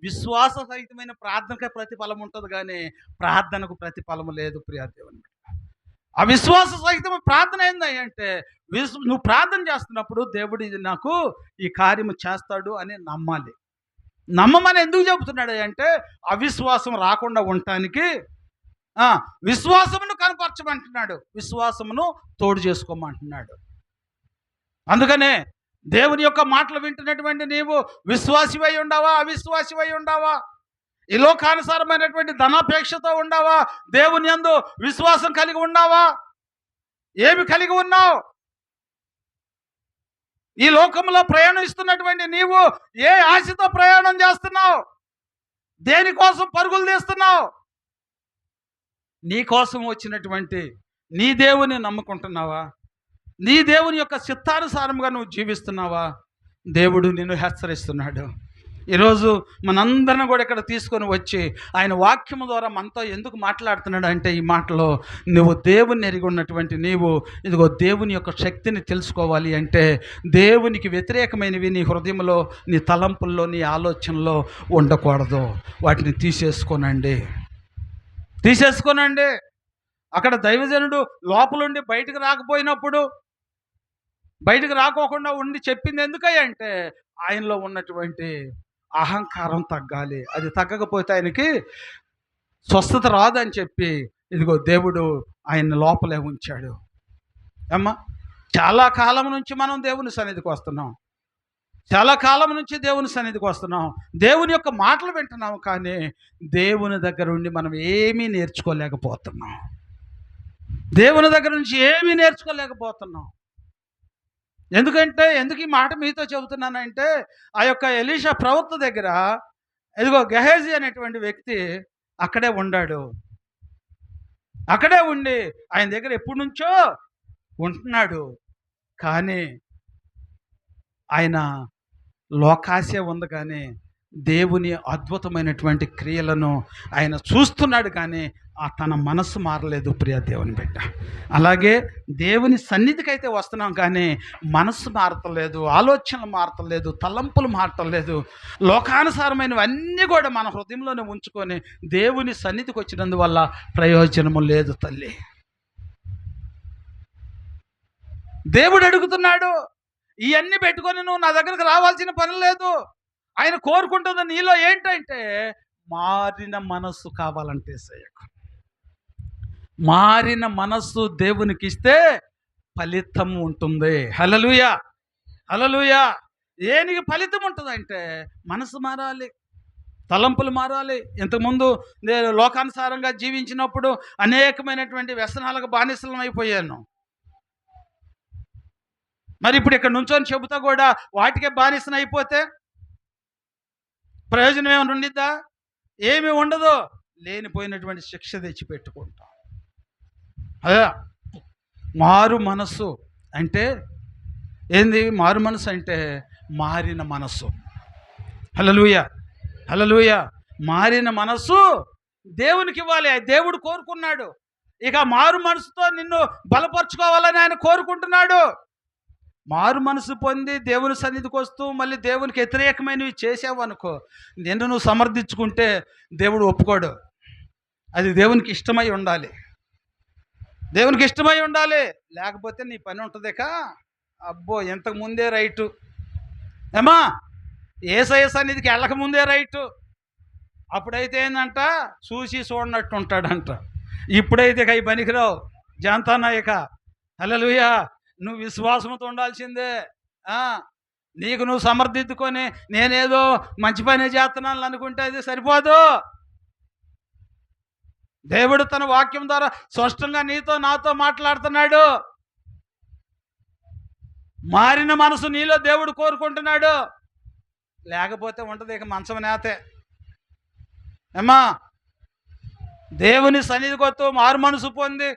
విశ్వాస సహితమైన ప్రార్థనకే ప్రతిఫలం ఉంటుంది, కానీ ప్రార్థనకు ప్రతిఫలం లేదు. ప్రియ దేవుని, ఆ విశ్వాస సహితమైన ప్రార్థన ఏంది అంటే నువ్వు ప్రార్థన చేస్తున్నప్పుడు దేవుడు ఇది నాకు ఈ కార్యము చేస్తాడు అని నమ్మాలి. నమ్మమని ఎందుకు చెబుతున్నాడు అంటే అవిశ్వాసం రాకుండా ఉండటానికి, విశ్వాసమును కనపరచమంటున్నాడు, విశ్వాసమును తోడు చేసుకోమంటున్నాడు. అందుకనే దేవుని యొక్క మాటలు వింటున్నటువంటి నీవు విశ్వాసివై ఉండవా, అవిశ్వాసివై ఉండవా? ఈ లోకానుసారమైనటువంటి ధనాపేక్షతో ఉండవా, దేవుని యందు విశ్వాసం కలిగి ఉన్నావా? ఏమి కలిగి ఉన్నావు? ఈ లోకంలో ప్రయాణిస్తున్నటువంటి నీవు ఏ ఆశతో ప్రయాణం చేస్తున్నావు? దేనికోసం పరుగులు తీస్తున్నావు? నీ కోసం వచ్చినటువంటి నీ దేవుని నమ్ముకుంటున్నావా? నీ దేవుని యొక్క చిత్తానుసారంగా నువ్వు జీవిస్తున్నావా? దేవుడు నిన్ను హెచ్చరిస్తున్నాడు. ఈరోజు మనందరిని కూడా ఇక్కడ తీసుకొని వచ్చి ఆయన వాక్యము ద్వారా మనతో ఎందుకు మాట్లాడుతున్నాడు అంటే, ఈ మాటలో నువ్వు దేవుని ఎరిగి ఉన్నటువంటి నీవు ఇదిగో దేవుని యొక్క శక్తిని తెలుసుకోవాలి అంటే దేవునికి వ్యతిరేకమైనవి నీ హృదయంలో, నీ తలంపుల్లో, నీ ఆలోచనలో ఉండకూడదు. వాటిని తీసేసుకోనండి. అక్కడ దైవజనుడు లోపలుండి బయటకు రాకపోయినప్పుడు, బయటకు రాకోకుండా ఉండి చెప్పింది ఎందుకంటే ఆయనలో ఉన్నటువంటి అహంకారం తగ్గాలి. అది తగ్గకపోతే ఆయనకి స్వస్థత రాదని చెప్పి ఇదిగో దేవుడు ఆయన లోపలే ఉంచాడు. అమ్మా, చాలా కాలం నుంచి మనం దేవుని సన్నిధికి వస్తున్నాం, దేవుని యొక్క మాటలు వింటున్నాం, కానీ దేవుని దగ్గర ఉండి మనం ఏమీ నేర్చుకోలేకపోతున్నాం. ఎందుకు ఈ మాట మీతో చెబుతున్నానంటే, ఆ యొక్క ఎలీషా ప్రవక్త దగ్గర ఇదిగో గెహజీ అనేటువంటి వ్యక్తి అక్కడే ఉండాడు. అక్కడే ఉండి ఆయన దగ్గర ఎప్పటి నుంచో ఉంటున్నాడు, కానీ ఆయన లోకాశే ఉంది, కానీ దేవుని అద్భుతమైనటువంటి క్రియలను ఆయన చూస్తున్నాడు, కానీ తన మనస్సు మారలేదు. ప్రియ దేవుని బిడ్డ, అలాగే దేవుని సన్నిధికి అయితే వస్తున్నాం, కానీ మనస్సు మారతలేదు, ఆలోచనలు మారతలేదు, తలంపులు మారతలేదు. లోకానుసారమైనవన్నీ కూడా మన హృదయంలోనే ఉంచుకొని దేవుని సన్నిధికి వచ్చినందువల్ల ప్రయోజనము లేదు తల్లి. దేవుడు అడుగుతున్నాడు, ఇవన్నీ పెట్టుకొని నువ్వు నా దగ్గరకు రావాల్సిన పని లేదు. ఆయన కోరుకుంటుంది నీలో ఏంటంటే మారిన మనస్సు కావాలంటే, మారిన మనస్సు దేవునికి ఇస్తే ఫలితం ఉంటుంది. హల్లెలూయా, హల్లెలూయా. దేనికి ఫలితం ఉంటుందంటే మనసు మారాలి, తలంపులు మారాలి. ఇంతకుముందు నేను లోకానుసారంగా జీవించినప్పుడు అనేకమైనటువంటి వ్యసనాలకు బానిసలం అయిపోయాను. మరి ఇప్పుడు ఇక్కడ నుంచొని చెబుతా కూడా వాటికే బానిసన అయిపోతే ప్రయోజనం ఏమైనా ఉండిద్దా? ఏమీ ఉండదు. లేనిపోయినటువంటి శిక్ష తెచ్చి పెట్టుకుంటాం. అదే మారు మనస్సు అంటే ఏంది? మారు మనస్సు అంటే మారిన మనస్సు. హల్లెలూయా. హల్లెలూయా. మారిన మనస్సు దేవునికి ఇవ్వాలి. దేవుడు కోరుకున్నాడు. ఇక మారు మనసుతో నిన్ను బలపరుచుకోవాలని ఆయన కోరుకుంటున్నాడు. మారు మనసు పొంది దేవుని సన్నిధికి వస్తూ మళ్ళీ దేవునికి వ్యతిరేకమైనవి చేసావు అనుకో, నిన్ను నువ్వు సమర్థించుకుంటే దేవుడు ఒప్పుకోడు. అది దేవునికి ఇష్టమై ఉండాలి. దేవునికి ఇష్టమై ఉండాలి. లేకపోతే నీ పని ఉంటుందిక. అబ్బో, ఇంతకు ముందే రైటు ఏమా, యేసయ్య సన్నిధికి వెళ్ళక ముందే రైటు. అప్పుడైతే ఏందంట, చూసి చూడనట్టు ఉంటాడంట. ఇప్పుడైతే ఇక ఈ పనికిరావు జాంతానాయక. హల్లెలూయా. నువ్వు విశ్వాసంతో ఉండాల్సిందే. నీకు నువ్వు సమర్థించుకొని నేనేదో మంచి పని చేస్తున్నాను అనుకుంటే అది సరిపోదు. దేవుడు తన వాక్యం ద్వారా స్పష్టంగా నీతో నాతో మాట్లాడుతున్నాడు. మారిన మనసు నీలో దేవుడు కోరుకుంటున్నాడు. లేకపోతే ఉంటుంది ఇక మంచం నేతే. ఏమ్మా, దేవుని సన్నిధికి వస్తూ మారు మనసు పొంది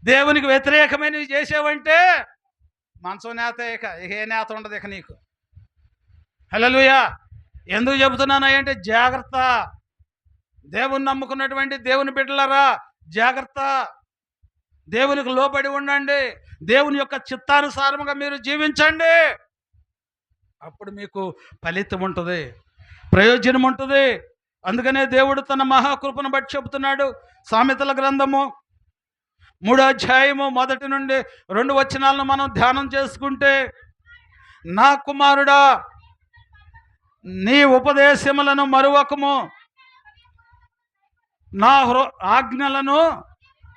దేవునికి వ్యతిరేకమైనవి చేసేవంటే మంచం నేత. ఇక ఏ నేత ఉండదు ఇక నీకు. హల్లెలూయా. ఎందుకు చెబుతున్నాను అంటే జాగ్రత్త. దేవుని నమ్ముకున్నటువంటి దేవుని బిడ్డలారా, జాగ్రత్త. దేవునికి లోబడి ఉండండి. దేవుని యొక్క చిత్తానుసారముగా మీరు జీవించండి. అప్పుడు మీకు ఫలితం ఉంటుంది, ప్రయోజనం ఉంటుంది. అందుకనే దేవుడు తన మహాకృపను బట్టి చెబుతున్నాడు. సామెతల గ్రంథము 3వ అధ్యాయము 1 నుండి 2 వచనాలను మనం ధ్యానం చేసుకుంటే, నా కుమారుడా, నీ ఉపదేశములను మరువకము, నా ఆజ్ఞలను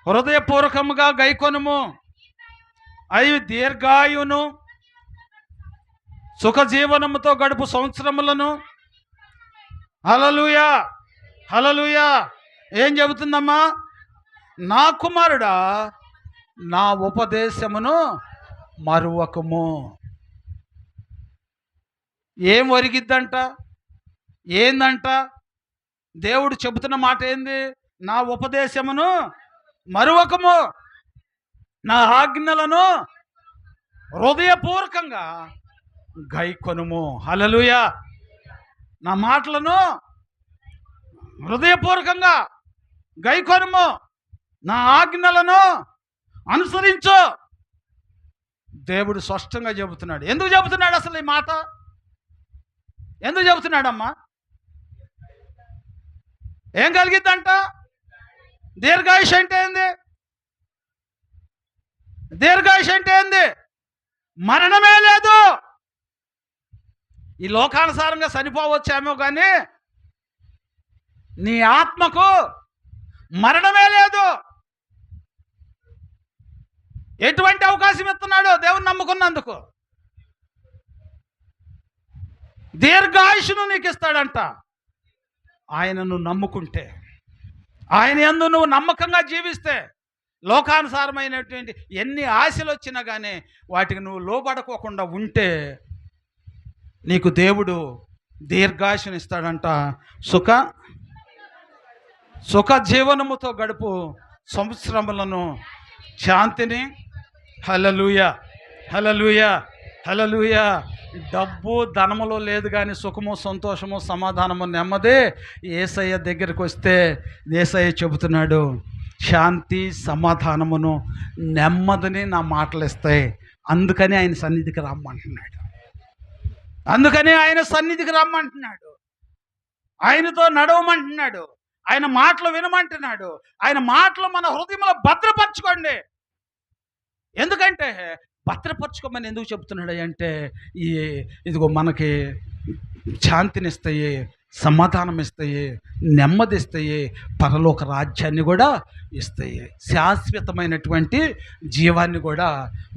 హృదయపూర్వకముగా గైకొనుము, అవి దీర్ఘాయును సుఖజీవనముతో గడుపు సంవత్సరములను. హల్లెలూయా, హల్లెలూయా. ఏం చెబుతుందమ్మా? నా కుమారుడా, నా ఉపదేశమును మరువకము. ఏం ఒరిగిద్దంట? ఏందంట? దేవుడు చెబుతున్న మాట ఏంది? నా ఉపదేశమును మరువకము, నా ఆజ్ఞలను హృదయపూర్వకంగా గైకొనుము. హల్లెలూయా. నా మాటలను హృదయపూర్వకంగా గైకొనుము, నా ఆజ్ఞలను అనుసరించు. దేవుడు స్పష్టంగా చెబుతున్నాడు. ఎందుకు చెబుతున్నాడు అసలు ఈ మాట? ఎందుకు చెబుతున్నాడమ్మా? ఏం కలిగిద్దంట? దీర్ఘాయుష్ అంటే ఏంది? దీర్ఘాయుష్ అంటే ఏంది? మరణమే లేదు. ఈ లోకానుసారంగా చనిపోవచ్చేమో కానీ నీ ఆత్మకు మరణమే లేదు. ఎటువంటి అవకాశం ఇస్తున్నాడు? దేవుని నమ్ముకున్నందుకు దీర్ఘాయుషును నీకు ఇస్తాడంట. ఆయనను నమ్ముకుంటే, ఆయన యందు నువ్వు నమ్మకంగా జీవిస్తే, లోకానుసారమైనటువంటి ఎన్ని ఆశలు వచ్చినా కానీ వాటికి నువ్వు లోబడకోకుండా ఉంటే నీకు దేవుడు దీర్ఘాయుషుని ఇస్తాడంట. సుఖ జీవనముతో గడుపు సంవత్సరములను, శాంతిని. హల్లెలూయా, హల్లెలూయా, హల్లెలూయా. డబ్బు ధనములో లేదు కానీ సుఖము, సంతోషము, సమాధానము, నెమ్మది యేసయ్య దగ్గరికి వస్తే యేసయ్య చెబుతున్నాడు, శాంతి, సమాధానమును, నెమ్మదిని నా మాటలు ఇస్తాయి. అందుకని ఆయన సన్నిధికి రమ్మంటున్నాడు. అందుకని ఆయన సన్నిధికి రమ్మంటున్నాడు. ఆయనతో నడవమంటున్నాడు. ఆయన మాటలు వినమంటున్నాడు. ఆయన మాటలు మన హృదయంలో భద్రపరచుకోండి. ఎందుకంటే భద్రపరచుకోమని ఎందుకు చెప్తున్నాడు అంటే, ఇదిగో మనకి శాంతినిస్తాయి, సమాధానం ఇస్తాయి, నెమ్మది ఇస్తాయి, పరలోక రాజ్యాన్ని కూడా ఇస్తాయి, శాశ్వతమైనటువంటి జీవాన్ని కూడా,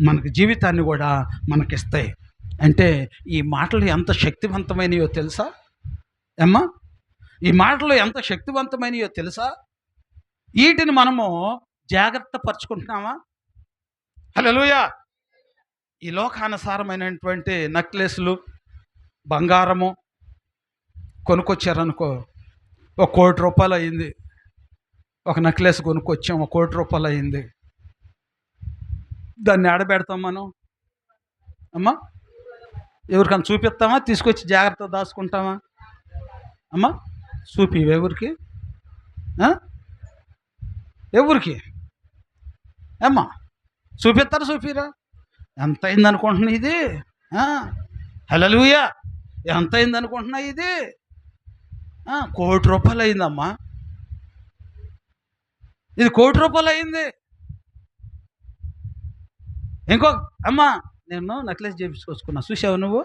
మనకి జీవితాన్ని కూడా మనకిస్తాయి. అంటే ఈ మాటలు ఎంత శక్తివంతమైనయో తెలుసా అమ్మా? ఈ మాటలు ఎంత శక్తివంతమైనయో తెలుసా? వీటిని మనము జాగ్రత్త పరుచుకుంటున్నామా? హల్లెలూయా. ఈ లోకానుసారమైనటువంటి నెక్లెస్లు, బంగారము కొనుక్కొచ్చారనుకో, ₹1,00,00,000 అయింది. ఒక నెక్లెస్ కొనుక్కొచ్చాం, ₹1,00,00,000 అయింది. దాన్ని ఆడబెడతాం మనం అమ్మా? ఎవరికైనా చూపిస్తామా? తీసుకొచ్చి జాగ్రత్త దాచుకుంటామా? అమ్మా చూపి ఎవరికి, ఎవరికి అమ్మా చూపిస్తారు, చూపిరా. ఎంత అయింది అనుకుంటున్నా ఇది? హల్లెలూయా. ఎంత అయింది అనుకుంటున్నా ఇది? ₹1,00,00,000 అయిందమ్మా. ఇది ₹1,00,00,000 అయింది. ఇంకో అమ్మా, నేను నెక్లెస్ చేయించుకొచ్చుకున్నా, చూసావు నువ్వు?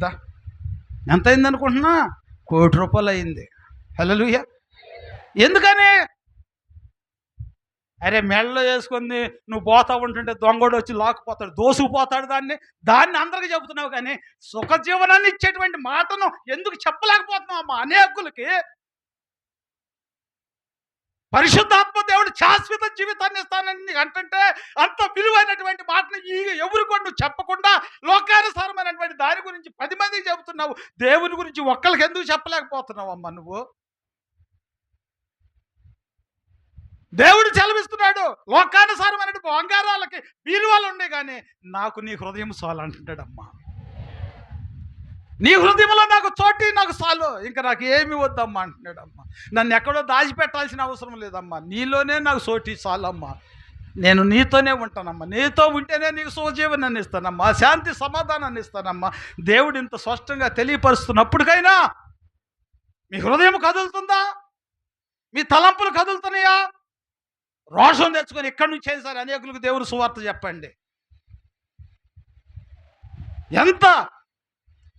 దా ఎంత అయింది అనుకుంటున్నా? ₹1,00,00,000 అయింది. హల్లెలూయా. ఎందుకని? అరే మెడలో వేసుకొని నువ్వు పోతా ఉంటుంటే దొంగోడు వచ్చి లాక్కుపోతాడు, దోసుకుపోతాడు. దాన్ని అందరికీ చెబుతున్నావు, కానీ సుఖజీవనాన్ని ఇచ్చేటువంటి మాటను ఎందుకు చెప్పలేకపోతున్నావు అమ్మా అనేకులకి? పరిశుద్ధాత్మ దేవుడు శాశ్వత జీవితాన్ని ఇస్తానని అంటే అంత విలువైనటువంటి మాటను ఎవరు కూడా నువ్వు చెప్పకుండా లోకానుసారమైనటువంటి దాని గురించి 10 మందికి చెబుతున్నావు. దేవుని గురించి ఒక్కరికి ఎందుకు చెప్పలేకపోతున్నావు అమ్మా నువ్వు? దేవుడు సెలవిస్తున్నాడు, లోకానుసారమైన బంగారాలకి బీరువాలు ఉండే, కానీ నాకు నీ హృదయం చాలు అంటున్నాడమ్మా. నీ హృదయంలో నాకు చోటి నాకు చాలు, ఇంకా నాకు ఏమి వద్దమ్మా అంటున్నాడమ్మా. నన్ను ఎక్కడో దాచిపెట్టాల్సిన అవసరం లేదమ్మా, నీలోనే నాకు చోటి చాలమ్మా. నేను నీతోనే ఉంటానమ్మా, నీతో ఉంటేనే నీకు సుఖజీవనాన్ని ఇస్తానమ్మా, శాంతి సమాధానాన్ని ఇస్తానమ్మా. దేవుడు ఇంత స్పష్టంగా తెలియపరుస్తున్నప్పటికైనా మీ హృదయం కదులుతుందా? మీ తలంపులు కదులుతున్నాయా? రోషం తెచ్చుకొని ఇక్కడి నుంచి చేశారు అనేకులకు దేవుడు సువార్త చెప్పండి. ఎంత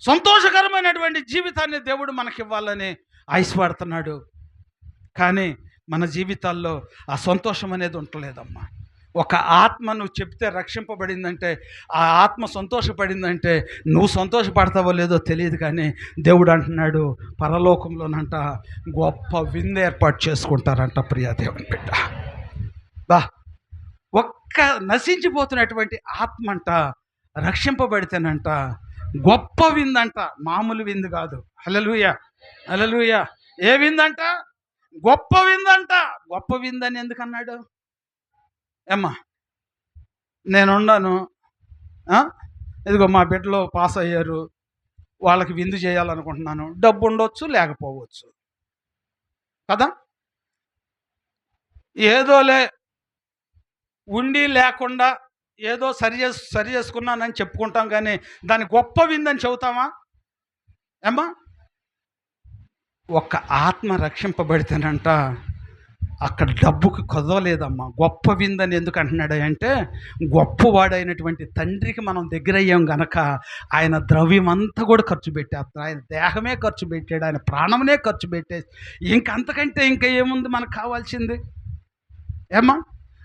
సంతోషకరమైనటువంటి జీవితాన్ని దేవుడు మనకి ఇవ్వాలని ఆశపడుతున్నాడు, కానీ మన జీవితాల్లో ఆ సంతోషం అనేది ఉండలేదమ్మా. ఒక ఆత్మ నువ్వు చెప్తే రక్షింపబడిందంటే, ఆ ఆత్మ సంతోషపడిందంటే నువ్వు సంతోషపడతావో లేదో తెలియదు, కానీ దేవుడు అంటున్నాడు పరలోకంలోనంట గొప్ప విందు ఏర్పాటు చేసుకుంటారంట ప్రియా దేవుని బిడ్డ. బా ఒక్క నశించిపోతున్నటువంటి ఆత్మ అంట రక్షింపబడితేనంట గొప్ప విందంట, మామూలు విందు కాదు. హల్లెలూయా, హల్లెలూయా. ఏ విందంట? గొప్ప విందంట. గొప్ప విందని ఎందుకన్నాడు? ఏమ్మా నేనున్నాను, ఇదిగో మా బిడ్డలో పాస్ అయ్యారు, వాళ్ళకి విందు చేయాలనుకుంటున్నాను. డబ్బు ఉండొచ్చు, లేకపోవచ్చు కదా. ఏదోలే ఉండి లేకుండా ఏదో సరి చేసుకున్నానని చెప్పుకుంటాం, కానీ దాన్ని గొప్ప విందని చెబుతామా? ఏమ్మా ఒక్క ఆత్మ రక్షింపబడితేనంట అక్కడ డబ్బుకి కొదవలేదమ్మా. గొప్ప విందని ఎందుకు అంటున్నాడు అంటే, గొప్పవాడైనటువంటి తండ్రికి మనం దగ్గరయ్యాం గనక ఆయన ద్రవ్యం అంతా కూడా ఖర్చు పెట్టేస్తాడు, ఆయన దేహమే ఖర్చు పెట్టాడు, ఆయన ప్రాణమునే ఖర్చు పెట్టేసి ఇంకంతకంటే ఇంకా ఏముంది మనకు కావాల్సింది? ఏమ్మా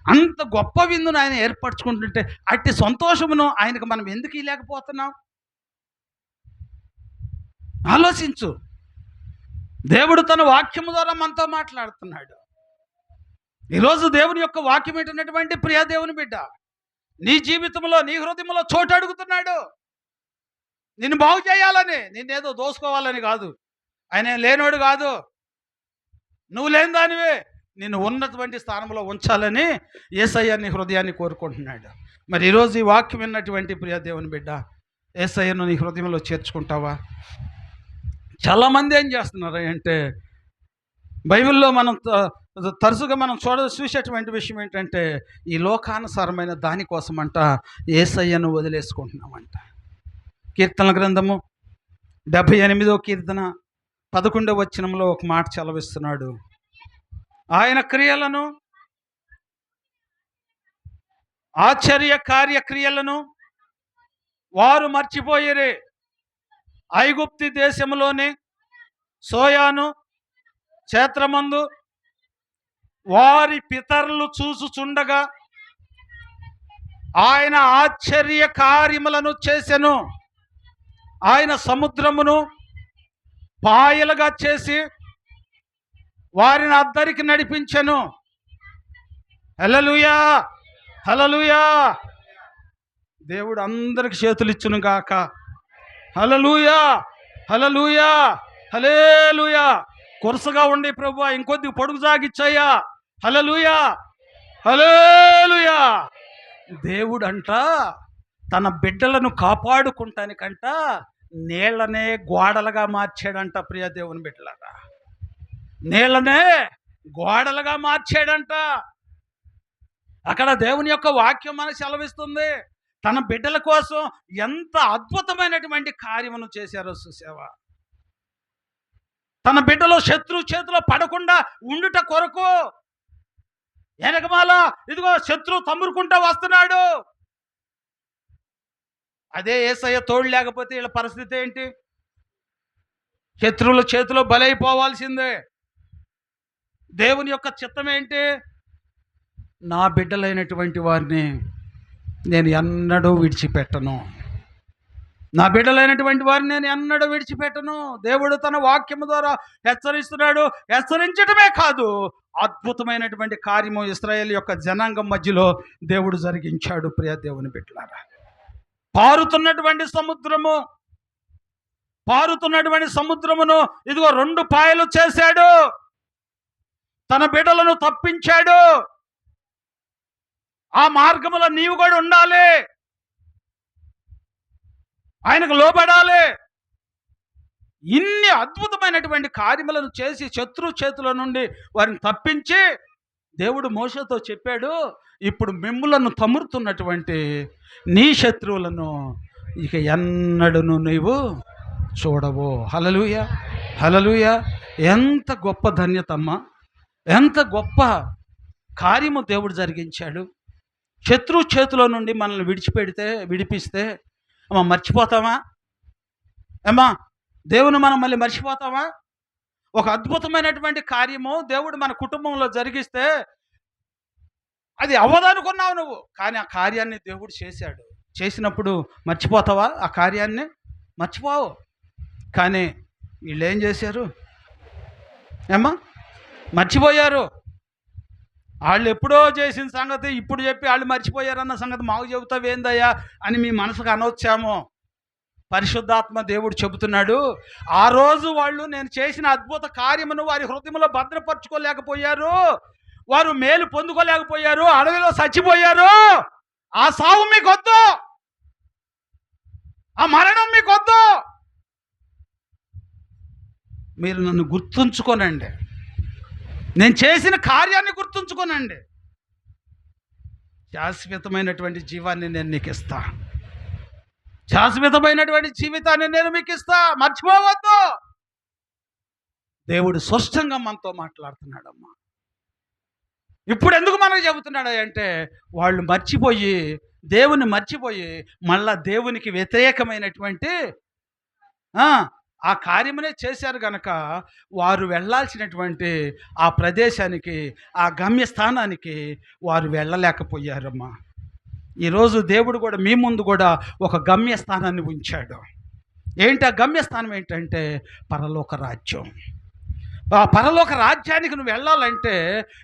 అంత గొప్ప విందును ఆయన ఏర్పరచుకుంటుంటే అట్టి సంతోషమును ఆయనకు మనం ఎందుకు ఇవ్వలేకపోతున్నాం? ఆలోచించు. దేవుడు తన వాక్యము ద్వారా మనతో మాట్లాడుతున్నాడు. ఈరోజు దేవుని యొక్క వాక్యం ఏంటన్నటువంటి ప్రియా దేవుని బిడ్డ, నీ జీవితంలో నీ హృదయంలో చోటు అడుగుతున్నాడు. నిన్ను బాగు చేయాలని, నిన్నేదో దోసుకోవాలని కాదు. ఆయన లేనోడు కాదు, నువ్వు లేని దానివే, నిన్ను ఉన్నటువంటి స్థానంలో ఉంచాలని యేసయ్య నీ హృదయాన్ని కోరుకుంటున్నాడు. మరి ఈరోజు ఈ వాక్యం విన్నటువంటి ప్రియ దేవుని బిడ్డ, యేసయ్యను నీ హృదయంలో చేర్చుకుంటావా? చాలామంది ఏం చేస్తున్నారు అంటే, బైబిల్లో మనం తరచుగా మనం చూసేటువంటి విషయం ఏంటంటే, ఈ లోకానుసారమైన దానికోసమంట యేసయ్యను వదిలేసుకుంటున్నామంట. కీర్తనల గ్రంథము 78వ కీర్తన 11వ వచనంలో ఒక మాట చలవిస్తున్నాడు. ఆయన క్రియలను, ఆశ్చర్య కార్యక్రియలను వారు మర్చిపోయేరే. ఐగుప్తి దేశంలోని సోయాను క్షేత్రమందు వారి పితరులు చూచుచుండగా ఆయన ఆశ్చర్య కార్యములను చేసెను. ఆయన సముద్రమును పాయలుగా చేసి వారిని అద్దరికి నడిపించెను. హల్లెలూయా, హల్లెలూయా. దేవుడు అందరికి చేతులు ఇచ్చును గాక. హల్లెలూయా, హల్లెలూయా, హల్లెలూయా. కొరసగా ఉండి ప్రభువా ఇంకొద్ది పొడుగు సాగిచ్చయ్యా. హల్లెలూయా, హల్లెలూయా. దేవుడు అంట తన బిడ్డలను కాపాడుకుంటానికంట నీళ్ళనే గోడలుగా మార్చాడంట. ప్రియ దేవుని బిడ్డలారా, నీళ్ళనే గోడలుగా మార్చాడంట. అక్కడ దేవుని యొక్క వాక్యం మనకు సెలవిస్తుంది. తన బిడ్డల కోసం ఎంత అద్భుతమైనటువంటి కార్యమును చేశారో చూసావా. తన బిడ్డలు శత్రు చేతిలో పడకుండా ఉండుట కొరకు వెనకమాల ఇదిగో శత్రు తమ్మురుకుంటా వస్తున్నాడు. అదే యేసయ్య తోడు లేకపోతే వీళ్ళ పరిస్థితి ఏంటి? శత్రువుల చేతిలో బలైపోవాల్సిందే. దేవుని యొక్క చిత్తం ఏంటి? నా బిడ్డలైనటువంటి వారిని నేను ఎన్నడూ విడిచిపెట్టను. నా బిడ్డలైనటువంటి వారిని నేను ఎన్నడూ విడిచిపెట్టను. దేవుడు తన వాక్యము ద్వారా హెచ్చరిస్తున్నాడు. హెచ్చరించడమే కాదు, అద్భుతమైనటువంటి కార్యము ఇశ్రాయేలు యొక్క జనాంగం మధ్యలో దేవుడు జరిగించాడు. ప్రియ దేవుని బిడ్డలారా, పారుతున్నటువంటి సముద్రమును ఇదిగో 2 పాయలు చేశాడు. తన బిడ్డలను తప్పించాడు. ఆ మార్గములో నీవు కూడా ఉండాలి, ఆయనకు లోబడాలి. ఇన్ని అద్భుతమైనటువంటి కార్యములను చేసి శత్రు చేతుల నుండి వారిని తప్పించి దేవుడు మోషేతో చెప్పాడు, ఇప్పుడు మిమ్ములను తమురుతున్నటువంటి నీ శత్రువులను ఇక ఎన్నడను నీవు చూడవు. హల్లెలూయా, హల్లెలూయా. ఎంత గొప్ప ధన్యతమ్మా, ఎంత గొప్ప కార్యము దేవుడు జరిగించాడు. శత్రు చేతిలో నుండి మనల్ని విడిపిస్తే మర్చిపోతామా? దేవుని మనం మళ్ళీ మర్చిపోతామా? ఒక అద్భుతమైనటువంటి కార్యము దేవుడు మన కుటుంబంలో జరిగిస్తే అది అవ్వదనుకున్నావు నువ్వు, కానీ ఆ కార్యాన్ని దేవుడు చేశాడు. చేసినప్పుడు మర్చిపోతావా? ఆ కార్యాన్ని మర్చిపోవు. కానీ వీళ్ళు ఏం చేశారు? మర్చిపోయారు. వాళ్ళు ఎప్పుడో చేసిన సంగతి ఇప్పుడు చెప్పి వాళ్ళు మర్చిపోయారన్న సంగతి మాకు చెబుతావేందయ్యా అని మీ మనసుకు అనొచ్చామో. పరిశుద్ధాత్మ దేవుడు చెబుతున్నాడు, ఆ రోజు వాళ్ళు నేను చేసిన అద్భుత కార్యమును వారి హృదయంలో భద్రపరచుకోలేకపోయారు, వారు మేలు పొందుకోలేకపోయారు, అడవిలో చచ్చిపోయారు. ఆ సావు మీకొద్దు, ఆ మరణం మీకొద్దు. మీరు నన్ను గుర్తుంచుకోనండి, నేను చేసిన కార్యాన్ని గుర్తుంచుకోనండి. శాశ్వతమైనటువంటి జీవాన్ని నేను నీకు ఇస్తా, శాశ్వతమైనటువంటి జీవితాన్ని నేను మీకు ఇస్తా, మర్చిపోవద్దు. దేవుడు స్పష్టంగా మనతో మాట్లాడుతున్నాడమ్మా. ఇప్పుడు ఎందుకు మనకు చెబుతున్నాడు అంటే, వాళ్ళు దేవుని మర్చిపోయి మళ్ళా దేవునికి వ్యతిరేకమైనటువంటి ఆ కార్యమునే చేశారు కనుక వారు వెళ్ళాల్సినటువంటి ఆ ప్రదేశానికి, ఆ గమ్యస్థానానికి వారు వెళ్ళలేకపోయారమ్మా. ఈరోజు దేవుడు కూడా మీ ముందు కూడా ఒక గమ్యస్థానాన్ని ఉంచాడు. ఏంటి ఆ గమ్యస్థానం? ఏంటంటే పరలోక రాజ్యం. ఆ పరలోక రాజ్యానికి నువ్వు వెళ్ళాలంటే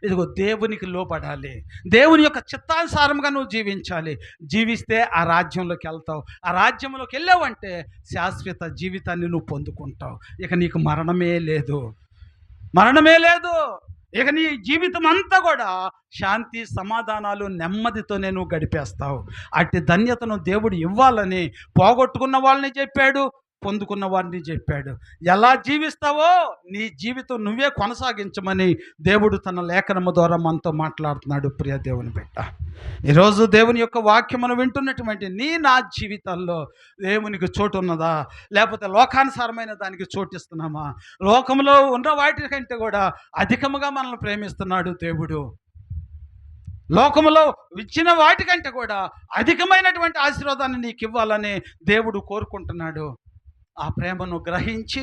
ఇదిగో దేవునికి లోపడాలి, దేవుని యొక్క చిత్తానుసారంగా నువ్వు జీవించాలి. జీవిస్తే ఆ రాజ్యంలోకి వెళ్తావు. ఆ రాజ్యంలోకి వెళ్ళావంటే శాశ్వత జీవితాన్ని నువ్వు పొందుకుంటావు. ఇక నీకు మరణమే లేదు. ఇక నీ జీవితం అంతా కూడా శాంతి సమాధానాలు నెమ్మదితోనే నువ్వు గడిపేస్తావు. అట్టి ధన్యతను దేవుడు ఇవ్వాలని పోగొట్టుకున్న వాళ్ళని చెప్పాడు, పొందుకున్న వారిని చెప్పాడు. ఎలా జీవిస్తావో నీ జీవితం నువ్వే కొనసాగించమని దేవుడు తన లేఖనము ద్వారా మనతో మాట్లాడుతున్నాడు. ప్రియ దేవుని బిడ్డ, ఈరోజు దేవుని యొక్క వాక్యమును వింటున్నటువంటి నా జీవితాల్లో దేవునికి చోటు ఉన్నదా, లేకపోతే లోకానుసారమైన దానికి చోటిస్తున్నామా? లోకంలో ఉన్న వాటికంటే కూడా అధికముగా మనల్ని ప్రేమిస్తున్నాడు దేవుడు. లోకములో ఇచ్చిన వాటికంటే కూడా అధికమైనటువంటి ఆశీర్వాదాన్ని నీకు ఇవ్వాలని దేవుడు కోరుకుంటున్నాడు. ఆ ప్రేమను గ్రహించి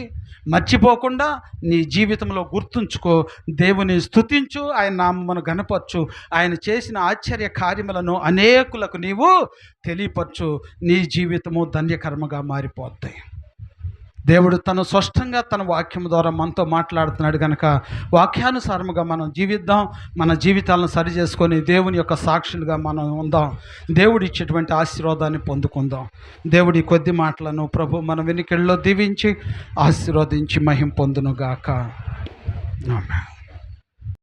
మర్చిపోకుండా నీ జీవితంలో గుర్తుంచుకో, దేవుని స్తుతించు, ఆయన నామమును ఘనపరచు, ఆయన చేసిన ఆశ్చర్య కార్యములను అనేకులకు నీవు తెలియపరచు. నీ జీవితము ధన్యకర్మగా మారిపోద్ది. దేవుడు తను స్పష్టంగా తన వాక్యం ద్వారా మనతో మాట్లాడుతున్నాడు కనుక వాక్యానుసారముగా మనం జీవిద్దాం. మన జీవితాలను సరి చేసుకొని దేవుని యొక్క సాక్షులుగా మనం ఉందాం. దేవుడు ఇచ్చేటువంటి ఆశీర్వాదాన్ని పొందుకుందాం. దేవుడి కొద్ది మాటలను ప్రభు మన వెనుకల్లో దీవించి ఆశీర్వదించి మహిమ పొందునుగాక. ఆమేన్.